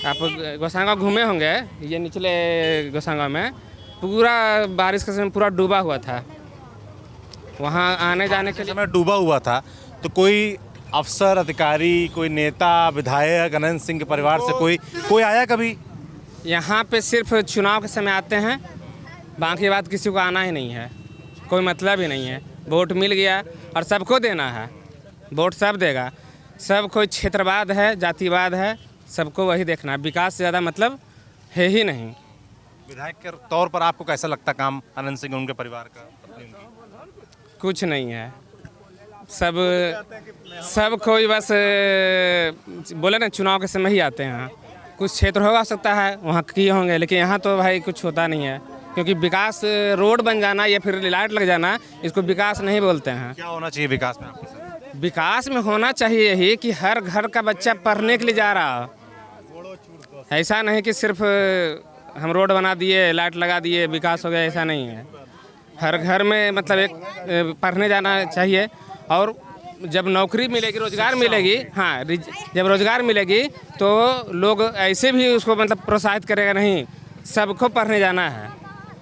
आप गोसागांव घूमे होंगे, ये निचले गोसागांव में पूरा बारिश के समय पूरा डूबा हुआ था, वहाँ आने जाने के समय डूबा हुआ था। तो कोई अफसर, अधिकारी, कोई नेता, विधायक आनंद सिंह के परिवार से कोई आया कभी? यहाँ पे सिर्फ चुनाव के समय आते हैं, बाकी बात किसी को आना ही नहीं है, कोई मतलब ही नहीं है। वोट मिल गया और सबको देना है, वोट सब देगा। सब कोई क्षेत्रवाद है, जातिवाद है, सबको वही देखना है। विकास से ज़्यादा मतलब है ही नहीं। विधायक के तौर पर आपको कैसा लगता काम आनंद सिंह उनके परिवार का, पत्नी उनकी? कुछ नहीं है, सब कोई बस बोले ना चुनाव के समय ही आते हैं। कुछ क्षेत्र हो सकता है वहाँ किए होंगे, लेकिन यहाँ तो भाई कुछ होता नहीं है, क्योंकि विकास रोड बन जाना या फिर लाइट लग जाना इसको विकास नहीं बोलते हैं। क्या होना चाहिए विकास में आपके साथ? विकास में होना चाहिए यही कि हर घर का बच्चा पढ़ने के लिए जा रहा हो, ऐसा नहीं कि सिर्फ हम रोड बना दिए लाइट लगा दिए विकास हो गया, ऐसा नहीं है। हर घर में मतलब एक पढ़ने जाना चाहिए, और जब नौकरी मिलेगी रोजगार मिलेगी, हाँ जब रोजगार मिलेगी तो लोग ऐसे भी उसको मतलब प्रोत्साहित करेगा, नहीं सबको पढ़ने जाना है,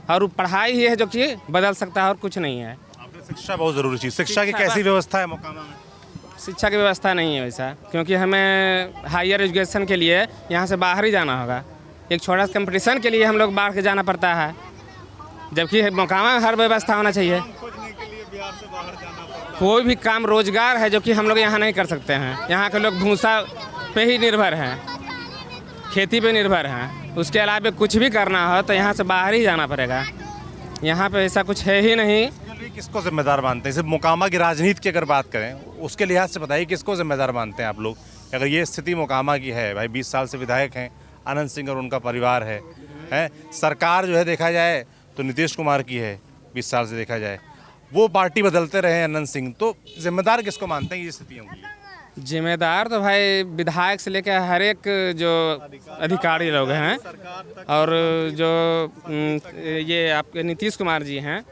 और पढ़ाई ही है जो कि बदल सकता है और कुछ नहीं है। शिक्षा बहुत ज़रूरी चीज़, शिक्षा की कैसी व्यवस्था है मोकामा में? शिक्षा की व्यवस्था नहीं है वैसा, क्योंकि हमें हायर एजुकेशन के लिए यहाँ से बाहर ही जाना होगा। एक छोटा सा कंपटीशन के लिए हम लोग बाहर के जाना पड़ता है, जबकि मोकामा में हर व्यवस्था होना चाहिए। कोई भी काम रोजगार है जो कि हम लोग यहाँ नहीं कर सकते हैं। यहाँ के लोग भूसा पे ही निर्भर हैं, खेती पे निर्भर हैं, उसके अलावा कुछ भी करना हो तो यहाँ से बाहर ही जाना पड़ेगा। यहाँ पे ऐसा कुछ है ही नहीं। किसको जिम्मेदार मानते हैं? सिर्फ मोकामा की राजनीति की अगर बात करें उसके लिहाज से बताइए, किसको जिम्मेदार मानते हैं आप लोग? अगर ये स्थिति मोकामा की है, भाई 20 साल से विधायक हैं आनंद सिंह और उनका परिवार है, सरकार जो है देखा जाए तो नीतीश कुमार की है, 20 साल से देखा जाए वो पार्टी बदलते रहे आनंद सिंह, तो जिम्मेदार किसको मानते हैं ये स्थितियों की? जिम्मेदार तो भाई विधायक से लेकर हर एक जो अधिकारी लोग हैं, और जो ये आपके नीतीश कुमार जी हैं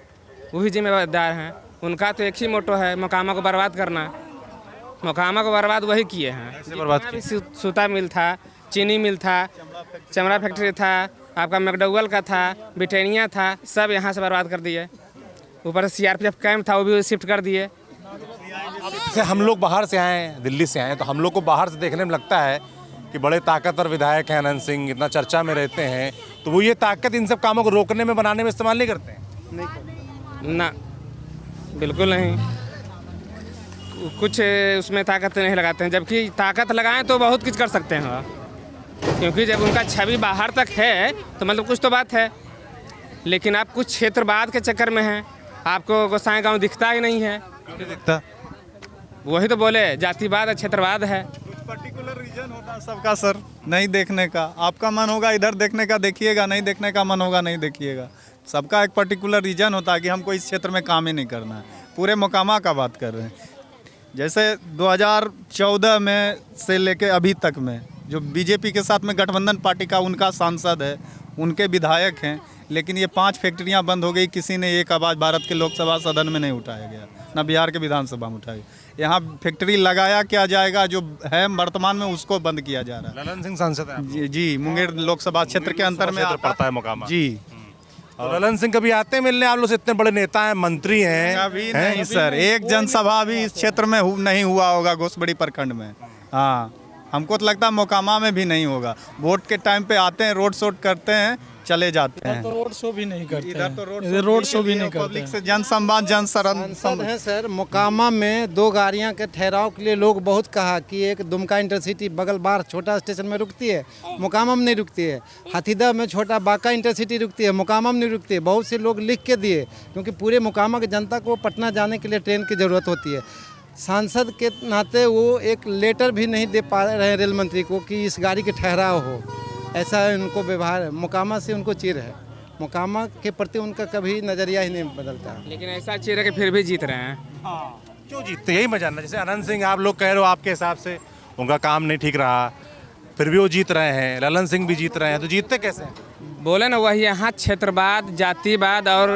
वो भी जिम्मेदार हैं। उनका तो एक ही मोटो है, मोकामा को बर्बाद करना। मोकामा को बर्बाद वही किए हैं। बर्बाद भी सूता मिल था, चीनी मिल था, चमड़ा फैक्ट्री था, आपका मैकडॉवेल का था, ब्रिटानिया था, सब यहाँ से बर्बाद कर दिए। ऊपर से CRPF कैंप था वो भी शिफ्ट कर दिए। जैसे हम लोग बाहर से आए हैं, दिल्ली से आए हैं, तो हम लोग को बाहर से देखने में लगता है कि बड़े ताकतवर विधायक हैं आनंद सिंह, इतना चर्चा में रहते हैं, तो वो ये ताकत इन सब कामों को रोकने में बनाने में इस्तेमाल नहीं करते हैं? ना, बिल्कुल नहीं, कुछ उसमें ताकत नहीं लगाते हैं, जबकि ताकत लगाएं तो बहुत कुछ कर सकते हैं, क्योंकि जब उनका छवि बाहर तक है तो मतलब कुछ तो बात है। लेकिन आप कुछ क्षेत्रवाद के चक्कर में हैं, आपको गोसाई गांव दिखता ही नहीं है। क्यों नहीं दिखता? वही तो बोले जातिवाद और क्षेत्रवाद है। कुछ पर्टिकुलर रीजन होता है सबका सर, नहीं देखने का। आपका मन होगा इधर देखने का देखिएगा, नहीं देखने का मन होगा नहीं देखिएगा। सबका एक पर्टिकुलर रीजन होता है कि हमको इस क्षेत्र में काम ही नहीं करना है। पूरे मोकामा का बात कर रहे हैं, जैसे 2014 में से लेके अभी तक में जो बीजेपी के साथ में गठबंधन पार्टी का उनका सांसद है, उनके विधायक हैं, लेकिन ये 5 फैक्ट्रियां बंद हो गई, किसी ने एक आवाज़ भारत के लोकसभा सदन में नहीं उठाया गया, ना बिहार के विधानसभा में उठाया गया। यहाँ फैक्ट्री लगाया क्या जाएगा, जो है वर्तमान में उसको बंद किया जा रहा है। ललन सिंह सांसद हैं? जी, मुंगेर लोकसभा क्षेत्र के अंतर में पड़ता है मोकामा जी। और ललन सिंह कभी आते हैं मिलने? आप लोग से इतने बड़े नेता हैं, मंत्री हैं। अभी नहीं सर, एक जनसभा भी इस क्षेत्र में नहीं हुआ होगा, घोसबड़ी प्रखंड में। हाँ, हमको तो लगता है मोकामा में भी नहीं होगा। वोट के टाइम पे आते हैं, रोड शो करते हैं, चले जाते हैं। तो रोड शो भी नहीं करते इधर तो रोड शो भी नहीं करते पब्लिक से जन संवाद सांसद हैं सर। मोकामा में 2 गाड़ियां के ठहराव के लिए लोग बहुत कहा कि एक दुमका इंटरसिटी बगल बार छोटा स्टेशन में रुकती है, मोकामा में नहीं रुकती है। हाथीदह में छोटा बांका इंटरसिटी रुकती है, मोकामा में नहीं रुकती है। बहुत से लोग लिख के दिए, क्योंकि पूरे मोकामा की जनता को पटना जाने के लिए ट्रेन की ज़रूरत होती है। सांसद के नाते वो एक लेटर भी नहीं दे पा रहे हैं रेल मंत्री को कि इस गाड़ी के ठहराव हो। ऐसा उनको व्यवहार है, मोकामा से उनको चिर है, मोकामा के प्रति उनका कभी नज़रिया ही नहीं बदलता। लेकिन ऐसा चिर है कि फिर भी जीत रहे हैं। क्यों जीतते? यही मैं जानना। जैसे आनंद सिंह आप लोग कह रहे हो आपके हिसाब से उनका काम नहीं ठीक रहा, फिर भी वो जीत रहे हैं, ललन सिंह भी जीत रहे हैं, तो जीतते कैसे हैं? बोले ना वही यहाँ क्षेत्रवाद, जातिवाद और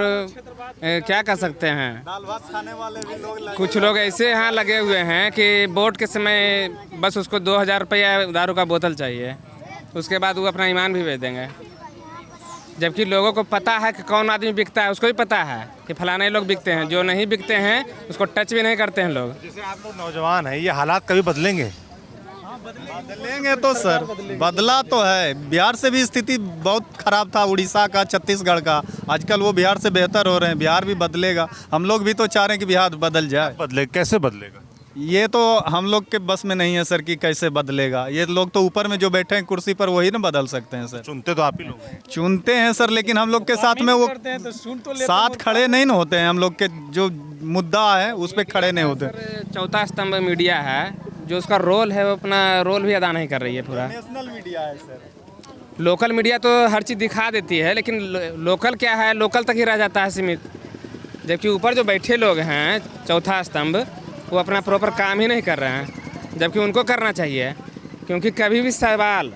क्या कर सकते हैं। दाल भात खाने वाले भी लोग कुछ लोग ऐसे यहाँ लगे हुए हैं कि वोट के समय बस उसको 2000 रुपया दारू का बोतल चाहिए, उसके बाद वो अपना ईमान भी बेच देंगे। जबकि लोगों को पता है कि कौन आदमी बिकता है, उसको भी पता है कि फलाने लोग बिकते हैं। जो नहीं बिकते हैं उसको टच भी नहीं करते हैं लोग। जैसे आप लोग नौजवान हैं, ये हालात कभी बदलेंगे? बदलेंगे तो सर, बदला तो है। बिहार से भी स्थिति बहुत खराब था, उड़ीसा का, छत्तीसगढ़ का। आजकल वो बिहार से बेहतर हो रहे हैं, बिहार भी बदलेगा। हम लोग भी तो चाह रहे हैं कि बिहार बदल जाए। बदले कैसे बदलेगा? ये तो हम लोग के बस में नहीं है सर कि कैसे बदलेगा। ये लोग तो ऊपर में जो बैठे हैं कुर्सी पर वही ना बदल सकते हैं सर। चुनते तो आप ही लोग हैं। चुनते हैं सर, लेकिन हम लोग के साथ में वो साथ खड़े नहीं ना होते हैं। हम लोग के जो मुद्दा है उस पर खड़े नहीं होते। चौथा स्तंभ मीडिया है, जो उसका रोल है वो अपना रोल भी अदा नहीं कर रही है पूरा। नेशनल मीडिया है सर। लोकल मीडिया तो हर चीज़ दिखा देती है, लेकिन लोकल क्या है, लोकल तक ही रह जाता है सीमित। जबकि ऊपर जो बैठे लोग हैं चौथा स्तंभ, वो अपना प्रॉपर काम ही नहीं कर रहे हैं, जबकि उनको करना चाहिए। क्योंकि कभी भी सवाल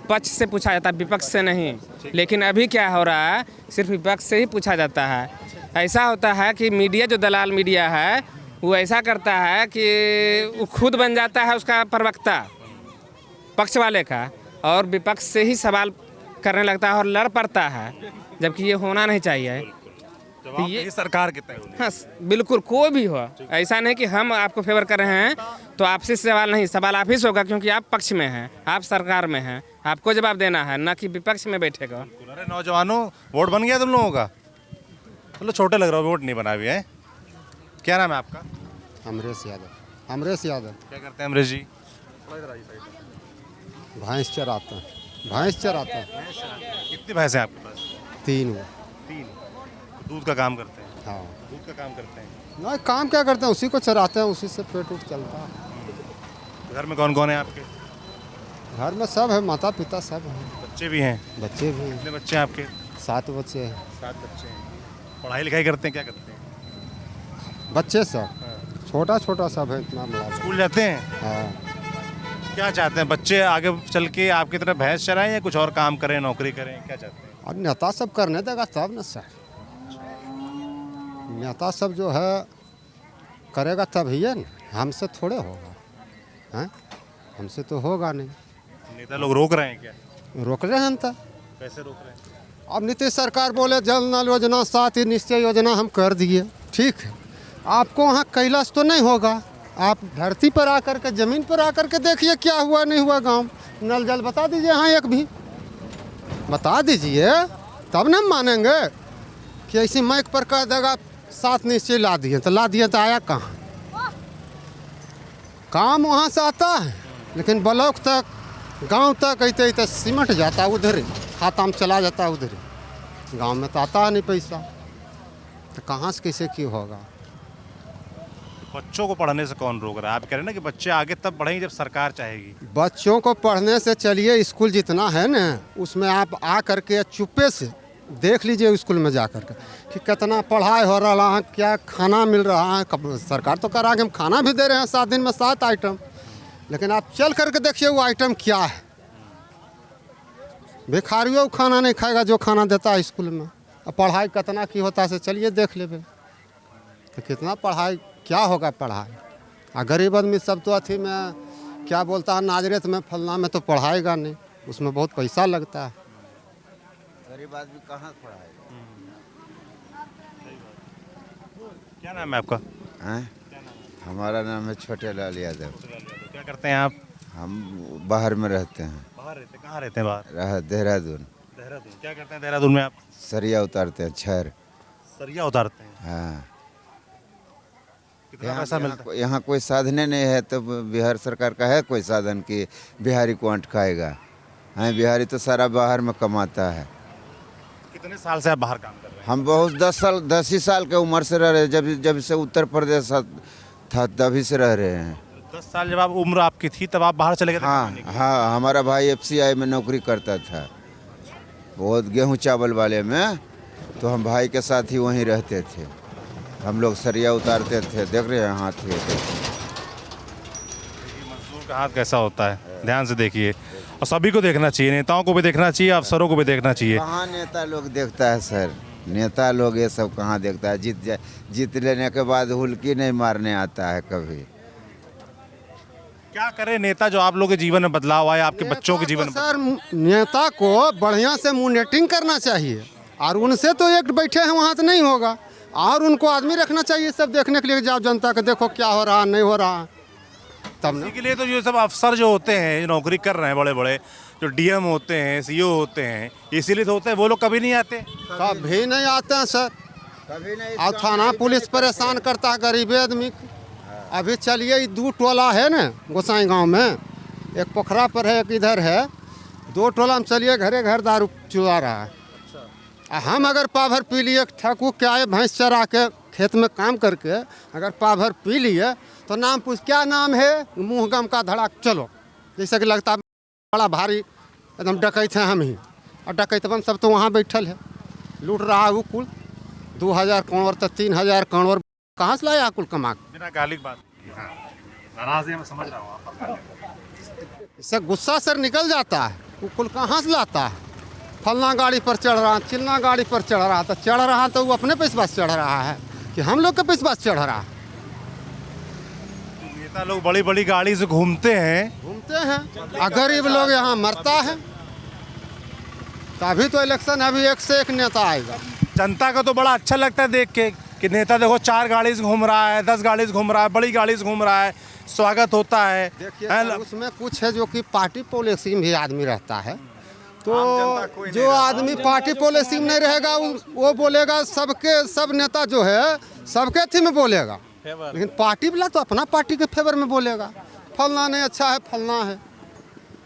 पक्ष से पूछा जाता है, विपक्ष से नहीं। लेकिन अभी क्या हो रहा है, सिर्फ विपक्ष से ही पूछा जाता है। ऐसा होता है कि मीडिया जो दलाल मीडिया है वो ऐसा करता है कि वो खुद बन जाता है उसका प्रवक्ता पक्ष वाले का, और विपक्ष से ही सवाल करने लगता है और लड़ पड़ता है, जबकि ये होना नहीं चाहिए। तो ये सरकार के तय होनी। हाँ, बिल्कुल, कोई भी हो। ऐसा नहीं कि हम आपको फेवर कर रहे हैं तो आपसे सवाल नहीं, सवाल आप ही से होगा, क्योंकि आप पक्ष में हैं, आप सरकार में हैं, आपको जवाब देना है, ना कि विपक्ष में बैठेगा। अरे नौजवानों, वोट बन गया तुम लोगों का? चलो छोटे लग रहा हो, वोट नहीं बना भी है। क्या नाम है आपका? अमरेश यादव। अमरेश यादव। क्या करते हैं अमरेश जी? भैंस चराते हैं। भैंस चराते हैं। कितनी भैंस हैं आपके पास? 3 वो। 3। दूध का काम करते हैं? हाँ। दूध का काम करते हैं। नहीं, काम क्या करते हैं, उसी को चराते हैं, उसी से पेट उठ चलता है। घर में कौन कौन है आपके? घर में सब है, माता पिता सब हैं। बच्चे भी हैं? बच्चे भी हैं। कितने बच्चे हैं आपके? 7 बच्चे हैं। 7 बच्चे हैं। पढ़ाई लिखाई करते हैं? क्या करते हैं बच्चे सब? छोटा छोटा सब है, इतना बड़ा। स्कूल जाते हैं? हाँ। क्या चाहते हैं बच्चे आगे चल के आपकी तरह भैंस चराएं या कुछ और काम करें, नौकरी करें? क्या चाहते हैं? और नेता सब करने देगा तब न सर। नेता सब जो है करेगा तब ही है ना, हमसे थोड़े होगा। हैं, हमसे तो होगा नहीं। नेता लोग रोक रहे हैं क्या? रोक रहे हैं तो। कैसे रोक रहे हैं? अब नीतीश सरकार बोले जल नल योजना, 7 निश्चय योजना हम कर दिए, ठीक है। आपको वहाँ कैलाश तो नहीं होगा, आप धरती पर आकर के, ज़मीन पर आकर के देखिए क्या हुआ नहीं हुआ गांव। नल जल बता दीजिए, हाँ एक भी बता दीजिए, तब ना मानेंगे कि ऐसी माइक पर कह देगा 7 निश्चय ला दिए, तो ला दिए तो आया कहाँ? काम वहाँ से आता है, लेकिन ब्लॉक तक, गांव तक ऐसे सिमट जाता है, उधर ही खाता में चला जाता है, उधर ही। गांव में तो आता है नहीं पैसा, तो कहाँ से कैसे क्यों होगा? बच्चों को पढ़ने से कौन रोक रहा है? आप कह रहे हैं ना कि बच्चे आगे तब बढ़ेंगे जब सरकार चाहेगी। बच्चों को पढ़ने से, चलिए स्कूल जितना है ना, उसमें आप आ करके चुप्पे से देख लीजिए स्कूल में जा कर के कि कितना पढ़ाई हो रहा है, क्या खाना मिल रहा है। सरकार तो करा के हम खाना भी दे रहे हैं 7 दिन में 7 आइटम, लेकिन आप चल करके देखिए वो आइटम क्या है। भिखारियों को खाना नहीं खाएगा जो खाना देता है स्कूल में। अब पढ़ाई कितना की होता है से चलिए देख लेंगे, तो कितना पढ़ाई क्या होगा पढ़ाई। और गरीब आदमी सब तो अथी में क्या बोलता है, नाजरेत में फलना में तो पढ़ाएगा नहीं, उसमें बहुत पैसा लगता है। गरीब आदमी कहाँ पढ़ाएगा? क्या नाम है आपका? हैं? हमारा नाम है छोटे लाल यादव। क्या करते हैं आप? हम बाहर में रहते हैं। बाहर रहते हैं? कहाँ रहते हैं बाहर? देहरादून। देहरादून। क्या करते हैं देहरादून में आप? सरिया उतारते हैं, छर। सरिया उतारते हैं? हाँ। कितना पैसा मिलता है? यहाँ कोई साधने नहीं है, तो बिहार सरकार का है कोई साधन कि बिहारी को अटकाएगा? हाँ, बिहारी तो सारा बाहर में कमाता है। कितने साल से आप बाहर काम कर रहे हैं? हम बहुत 10 ही साल के उम्र से रह रहे हैं, जब से उत्तर प्रदेश था तभी से रह रहे हैं। 10 साल जब आप उम्र आपकी थी तब आप बाहर चले गए थे? हाँ, हमारा भाई FCI में नौकरी करता था, बहुत गेहूं चावल वाले में, तो हम भाई के साथ ही वहीं रहते थे। हम लोग सरिया उतारते थे, देख रहे हैं हाथ ये। मजदूर का हाथ कैसा होता है, ध्यान से देखिए। और सभी को देखना चाहिए, नेताओं को भी देखना चाहिए, अफसरों को भी देखना चाहिए। कहाँ नेता लोग देखता है सर? नेता लोग ये सब कहाँ देखता है? जीत लेने के बाद हुल्की नहीं मारने आता है कभी। क्या करे नेता जो आप लोगों के जीवन में बदलाव आए, आपके बच्चों के जीवन में? सर, नेता को बढ़िया से मॉनिटरिंग करना चाहिए, और उनसे तो एक बैठे हैं वहाँ तो नहीं होगा, और उनको आदमी रखना चाहिए सब देखने के लिए, जाओ जनता को देखो क्या हो रहा नहीं हो रहा। तब इसी के लिए तो ये सब अफसर जो होते हैं, जो नौकरी कर रहे हैं, बड़े बड़े जो DM होते हैं, CO होते हैं, इसीलिए तो होते हैं। वो लोग कभी नहीं आते? कभी नहीं आते हैं सर। कभी नहीं। और थाना पुलिस परेशान करता है गरीब आदमी को। अभी चलिए 2 टोला है ना गोसाई गांव में, एक पोखरा पर है एक इधर है, 2 टोला में चलिए घरे घर दारू चुरा रहा है। हम अगर पाभर पी लिए ठाकुर के आए भैंस चरा के खेत में काम करके अगर पाभर पी लिए तो नाम पूछ क्या नाम है, मुँह गम का धड़ाक चलो, जैसे कि लगता बड़ा भारी एकदम डकैत हैं हम ही, और डकैतवन सब तो वहाँ बैठल है, लूट रहा है वो कुल 2000 करोड़ तो 3000 करोड़ कहाँ से लाया कुल कमा के? बिना गाली की बात। नाराज़गी मैं समझ रहा हूँ। इससे गुस्सा सर निकल जाता है, वो कुल कहाँ से लाता है? फलना गाड़ी पर चढ़ रहा, चिलना गाड़ी पर चढ़ रहा, तो चढ़ रहा तो वो अपने पैसे पास चढ़ रहा है कि हम लोग के पैसे पास चढ़ रहा है? नेता लोग बड़ी बड़ी गाड़ी से घूमते हैं, गरीब लोग यहाँ मरता है, तभी तो इलेक्शन अभी एक से एक नेता आएगा। जनता का तो बड़ा अच्छा लगता है देख के कि नेता देखो 4 गाड़ी से घूम रहा है, 10 गाड़ी से घूम रहा है, बड़ी गाड़ी से घूम रहा है, स्वागत होता है। देखिए उसमें कुछ है जो कि पार्टी पॉलिसी में भी आदमी रहता है, तो जो आदमी पार्टी पॉलिसी में नहीं रहेगा वो बोलेगा सबके सब नेता जो है सबके थी में बोलेगा, लेकिन पार्टी वाला तो अपना पार्टी के फेवर में बोलेगा, फलना नहीं अच्छा है, फलना है।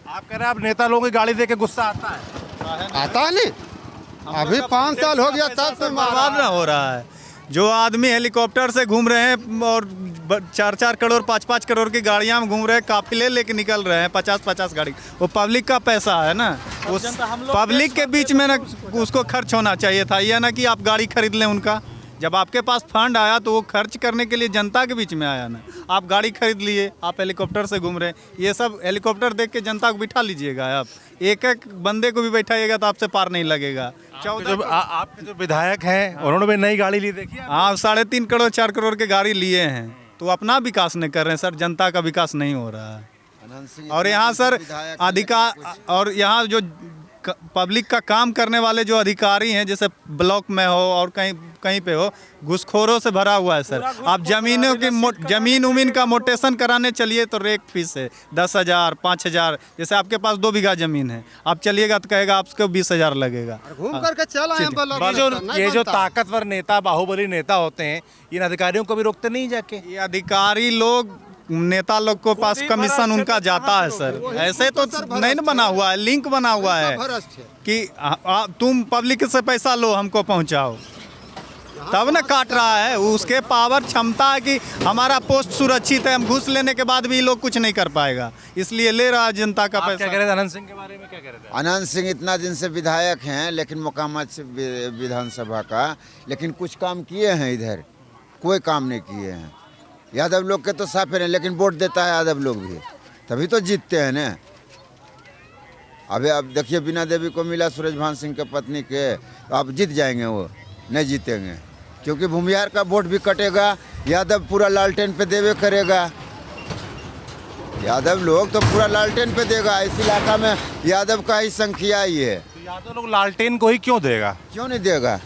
आप कह रहे हैं आप नेता लोगों की गाड़ी देख के गुस्सा आता है? आता नहीं, अभी 5 साल हो गया तब से बर्बाद ना हो रहा है। जो आदमी हेलीकॉप्टर से घूम रहे हैं और 4-4 करोड़ 5-5 करोड़ की गाड़ियां में घूम रहे हैं, काफिले लेके निकल रहे हैं 50-50 गाड़ी, वो पब्लिक का पैसा है ना, उस पब्लिक के बीच में ना उसको खर्च होना चाहिए था, यह ना कि आप गाड़ी खरीद लें उनका। जब आपके पास फंड आया तो वो खर्च करने के लिए जनता के बीच में आया ना, आप गाड़ी खरीद लिए, आप हेलीकॉप्टर से घूम रहे हैं, ये सब हेलीकॉप्टर देख के जनता को बिठा लीजिएगा, आप एक एक बंदे को भी बैठाइएगा तो आपसे पार नहीं लगेगा। आपके जो विधायक हैं उन्होंने भी नई गाड़ी ली, देखिए हाँ 3.5 करोड़ 4 करोड़ के गाड़ी लिए हैं, तो अपना विकास नहीं कर रहे हैं सर, जनता का विकास नहीं हो रहा है। और यहाँ सर अधिकार और यहाँ जो पब्लिक का काम करने वाले जो अधिकारी हैं, जैसे ब्लॉक में हो और कहीं पे हो, घुसखोरों से भरा हुआ है सर। आप जमीनों की जमीन उमीन का मोटेशन कराने चलिए तो रेट फीस है 10,000 5,000, जैसे आपके पास 2 बीघा जमीन है, आप चलिएगा तो कहेगा आपको 20,000 लगेगा। घूम करके चला ये जो ताकतवर नेता बाहुबली नेता होते हैं, इन अधिकारियों को भी रोकते नहीं जाके? ये अधिकारी लोग नेता लोग को पास कमीशन उनका जाता है सर, ऐसे तो नहीं बना हुआ है, लिंक बना हुआ है कि तुम पब्लिक से पैसा लो हमको पहुंचाओ, तब ना काट रहा है। उसके पावर क्षमता है कि हमारा पोस्ट सुरक्षित है, हम घूस लेने के बाद भी लोग कुछ नहीं कर पाएगा, इसलिए ले रहा है जनता का पैसा। क्या कह रहे थे अनंत सिंह के बारे में? क्या कह रहे थे? अनंत सिंह इतना दिन से विधायक हैं, लेकिन मोकामा से विधानसभा का, लेकिन कुछ काम किए हैं इधर? कोई काम नहीं किए हैं। यादव लोग के तो साफे हैं, लेकिन वोट देता है यादव लोग भी, तभी तो जीतते हैं ना। अभी अब देखिए बीना देवी को मिला सूरजभान सिंह के पत्नी के, तो आप जीत जाएंगे? वो नहीं जीतेंगे, क्योंकि भूमिहार का वोट भी कटेगा, यादव पूरा लालटेन पे देवे करेगा, यादव लोग तो पूरा लालटेन पे देगा। इस इलाका में यादव का ही संख्या ही है, तो यादव लोग लालटेन को ही क्यों देगा? क्यों नहीं देगा?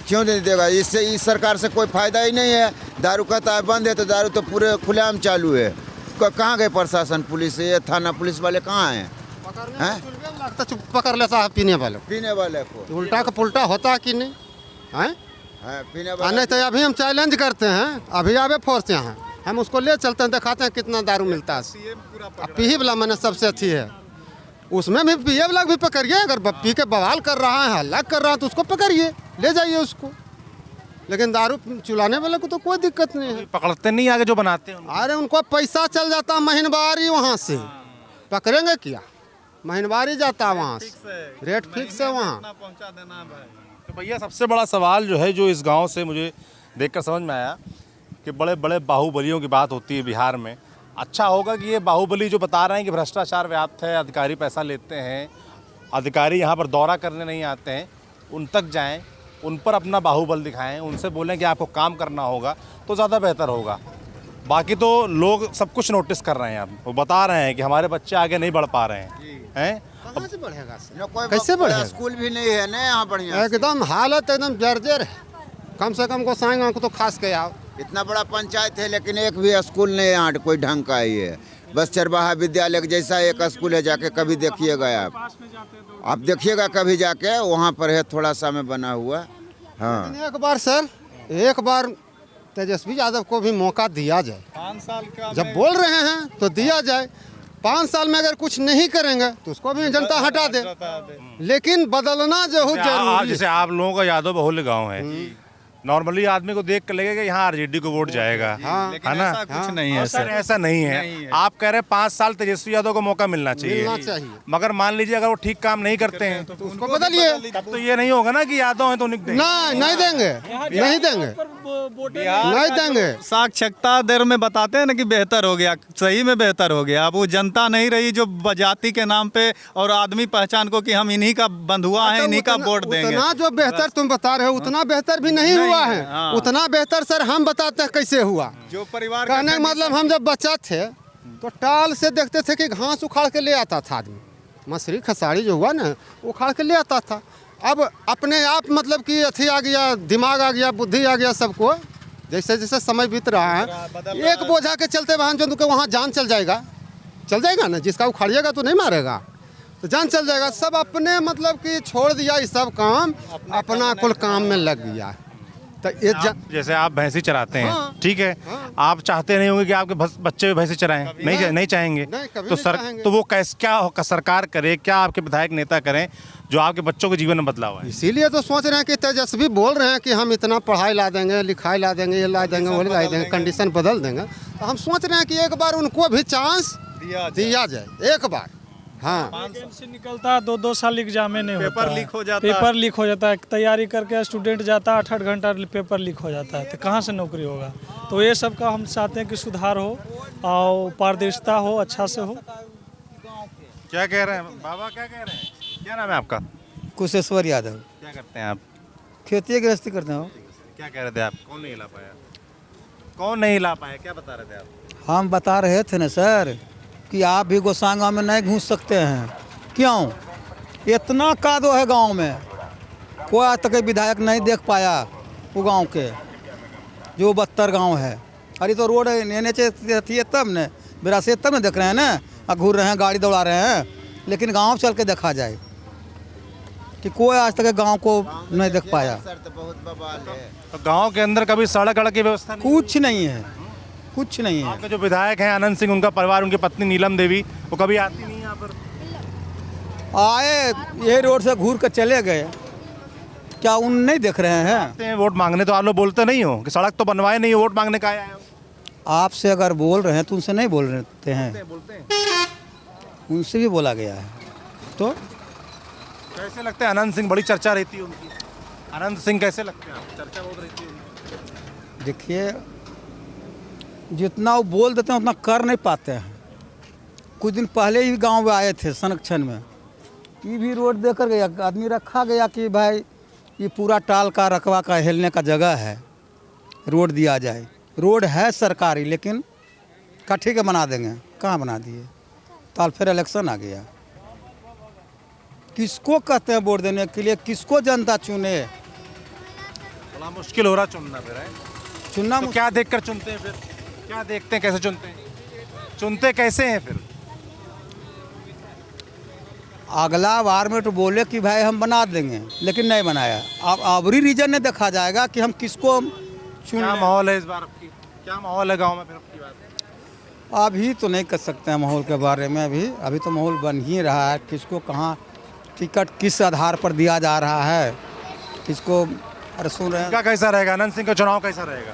क्यों नहीं देगा? इससे इस सरकार से कोई फायदा ही नहीं है। दारू कहता है बंद है, तो दारू तो पूरे खुलेआम चालू है। कहाँ गए प्रशासन, पुलिस, ये थाना पुलिस वाले कहाँ हैं? पकड़ लेता है पीने वाले को, उल्टा का पुल्टा होता कि नहीं है? पीने नहीं तो अभी हम चैलेंज करते हैं, अभी आवे फोर्स यहाँ, हम उसको ले चलते हैं, दिखाते हैं कितना दारू मिलता है। पीही वाला मैंने सबसे अच्छी है, उसमें भी पीए वाला भी पकड़िए, अगर पी के बवाल कर रहा है, हल्ला कर रहा है, तो उसको पकड़िए, ले जाइए उसको, लेकिन दारू चुलाने वाले को तो कोई दिक्कत नहीं है। पकड़ते नहीं आगे जो बनाते हैं? अरे उनको पैसा चल जाता है महीनवारी, वहाँ से पकड़ेंगे क्या? महीनवारी जाता है वहाँ से, रेट फिक्स है वहाँ। तो भैया सबसे बड़ा सवाल जो है, जो इस गांव से मुझे देखकर समझ में आया कि बड़े बड़े बाहुबलियों की बात होती है बिहार में। अच्छा होगा कि ये बाहुबली जो बता रहे हैं कि भ्रष्टाचार व्याप्त है, अधिकारी पैसा लेते हैं, अधिकारी यहाँ पर दौरा करने नहीं आते हैं, उन तक जाएं, उन पर अपना बाहुबल दिखाएं, उनसे बोलें कि आपको काम करना होगा तो ज़्यादा बेहतर होगा। बाकी तो लोग सब कुछ नोटिस कर रहे हैं, अब वो बता रहे हैं कि हमारे बच्चे आगे नहीं बढ़ पा रहे हैं। कहाँ से बढ़ेगा? कैसे बढ़ेगा? स्कूल भी नहीं है ना यहाँ बढ़िया, एकदम हालत एकदम जर्जर है। कम से कम गोसाई को तो खास के आओ, इतना बड़ा पंचायत है लेकिन एक भी स्कूल नहीं यहाँ कोई ढंग का ही है। बस चरवाहा विद्यालय जैसा एक स्कूल है, जाके कभी देखिएगा आप देखिएगा कभी जाके, वहाँ पर है थोड़ा सा में बना हुआ। हाँ एक बार सर, एक बार तेजस्वी यादव को भी मौका दिया जाए। 5 साल का जब बोल रहे हैं तो दिया जाए। 5 साल में अगर कुछ नहीं करेंगे तो उसको भी जनता हटा दे। लेकिन बदलना जो हो जरूरी। जैसे आप लोगों का यादव बहुल्य गांव है, नॉर्मली आदमी को देख कर लगेगा कि यहाँ आरजेडी को वोट जाएगा, है ना? ऐसा कुछ नहीं है सर, ऐसा नहीं है। आप कह रहे हैं 5 साल तेजस्वी यादव को मौका मिलना चाहिए। मगर मान लीजिए अगर वो ठीक काम नहीं करते हैं तो उसको बदलिए। तब तो ये नहीं होगा ना कि यादव है तो नहीं नहीं देंगे, नहीं देंगे, नहीं देंगे। साक्षरता दर में बताते हैं ना कि बेहतर हो गया, सही में बेहतर हो गया। अब वो जनता नहीं रही जो जाति के नाम पे और आदमी पहचान को कि हम इन्हीं का बंधुआ है, इन्हीं का वोट देंगे। उतना जो बेहतर तुम बता रहे हो उतना बेहतर भी नहीं हुआ है। उतना बेहतर सर हम बताते हैं कैसे हुआ। जो परिवार कहने का मतलब हम जब बच्चा थे तो टाल से देखते थे कि घास उखाड़ के ले आता था आदमी, मछली खसाड़ी जो हुआ ना उखाड़ के ले आता था। अब अपने आप मतलब कि अथी आ गया, दिमाग आ गया, बुद्धि आ गया सबको। जैसे जैसे समय बीत रहा है, एक बोझा के चलते वाहन जो तो वहाँ जान चल जाएगा ना। जिसका उखाड़िएगा तो नहीं मारेगा, तो जान चल जाएगा। सब अपने मतलब कि छोड़ दिया ये सब काम, अपना कुल काम में लग गया। तो ये जैसे आप भैंसी चराते हैं, ठीक है, आप चाहते नहीं होंगे कि आपके बच्चे भी भैंसी चराएं, नहीं चाहेंगे। तो वो क्या सरकार करे, क्या आपके विधायक नेता करें जो आपके बच्चों के जीवन में बदलाव है? इसीलिए तो सोच रहे हैं कि तेजस्वी बोल रहे हैं कि हम इतना पढ़ाई ला देंगे, लिखाई ला देंगे, ये ला देंगे, वो ला देंगे, कंडीशन बदल देंगे। तो हम सोच रहे हैं कि एक बार उनको भी चांस दिया जाए, एक बार। हाँ, से निकलता 2-2 साल एग्जाम नहीं होता, पेपर लीक हो जाता पेपर लीक हो जाता है। तैयारी करके स्टूडेंट जाता है 8-8 घंटा, पेपर लीक हो जाता है, तो कहाँ से नौकरी होगा? तो ये सब का हम चाहते हैं कि सुधार हो और पारदर्शिता हो, अच्छा से हो। क्या कह रहे हैं बाबा, क्या कह रहे हैं? क्या नाम है आपका? कुशेश्वर यादव। क्या करते हैं आप? खेती गृहस्थी करते हैं। क्या कह रहे थे आप? कौन नहीं ला पाया? कौन नहीं ला पाया, क्या बता रहे थे आप? हम बता रहे थे ना सर कि आप भी गोसांगा में नहीं घुस सकते हैं। क्यों? इतना कादो है गांव में, कोई आज तक विधायक नहीं देख पाया वो गांव के, जो 72 गांव है। अरे तो रोड NH है तब न, विरासत तब न देख रहे हैं ना, घूर रहे हैं, गाड़ी दौड़ा रहे हैं। लेकिन गांव चल के देखा जाए कि कोई आज तक गांव को नहीं देख पाया। तो गांव के अंदर कभी सड़क की व्यवस्था कुछ नहीं है, कुछ नहीं है। आपके जो विधायक हैं आनंद सिंह, उनका परिवार, उनकी पत्नी नीलम देवी, वो कभी आती नहीं यहाँ पर? आए यही रोड से घूर कर चले गए, क्या उन नहीं देख रहे हैं? वोट मांगने तो आप लोग बोलते नहीं हो कि सड़क तो बनवाए नहीं, वोट मांगने का आया है। आपसे अगर बोल रहे हैं तो उनसे नहीं बोल रहे हैं, उनसे भी बोला गया है। तो कैसे लगते हैं आनंद सिंह? बड़ी चर्चा रहती है उनकी। आनंद सिंह कैसे लगते हैं आपको? चर्चा बहुत रहती है उनकी। देखिए, जितना वो बोल देते हैं उतना कर नहीं पाते हैं। कुछ दिन पहले ही गांव में आए थे संरक्षण में, ये भी रोड देकर गया, आदमी रखा गया कि भाई ये पूरा टाल का रकबा का हिलने का जगह है, रोड दिया जाए। रोड है सरकारी, लेकिन कट्ठी के बना देंगे, कहाँ बना दिए? ताल फिर इलेक्शन आ गया। किसको कहते हैं वोट देने के लिए? किसको जनता चुने? बड़ा मुश्किल हो रहा चुनना फिर है। चुनना तो क्या देखकर चुनते हैं फिर? क्या देखते हैं, कैसे चुनते हैं? चुनते कैसे हैं फिर? अगला बार में तो बोले कि भाई हम बना देंगे, लेकिन नहीं बनाया। अब अबरी रीजन ने देखा जाएगा कि हम किसको चुन। क्या माहौल है इस बार आपकी? क्या माहौल है गांव में फिर आपकी बात? अभी तो नहीं कर सकते हैं माहौल के बारे में। अभी तो माहौल बन ही रहा है। किसको कहाँ टिकट किस आधार पर दिया जा रहा है, किसको। अरे सुन रहे हैं क्या कैसा रहेगा? आनंद सिंह का चुनाव कैसा रहेगा?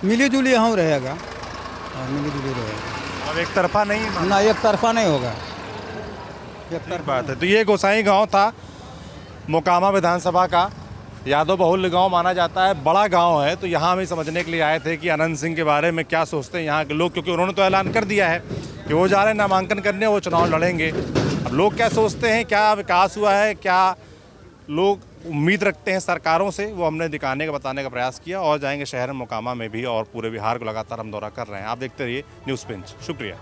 मिली जुली हम रहेगा, मिली जुली रहेगा। अब एक तरफा नहीं है ना, एक तरफा नहीं होगा। एक बात है। तो ये गोसाई गांव था मोकामा विधानसभा का, यादव बहुल्य गांव माना जाता है, बड़ा गांव है। तो यहाँ हम समझने के लिए आए थे कि आनंद सिंह के बारे में क्या सोचते हैं यहाँ के लोग, क्योंकि उन्होंने तो ऐलान कर दिया है कि वो जा रहे हैं नामांकन करने, वो चुनाव लड़ेंगे। अब लोग क्या सोचते हैं, क्या विकास हुआ है, क्या लोग उम्मीद रखते हैं सरकारों से, वो हमने दिखाने का, बताने का प्रयास किया। और जाएंगे शहर मोकामा में भी और पूरे बिहार को लगातार हम दौरा कर रहे हैं। आप देखते रहिए न्यूज़ पिंच। शुक्रिया।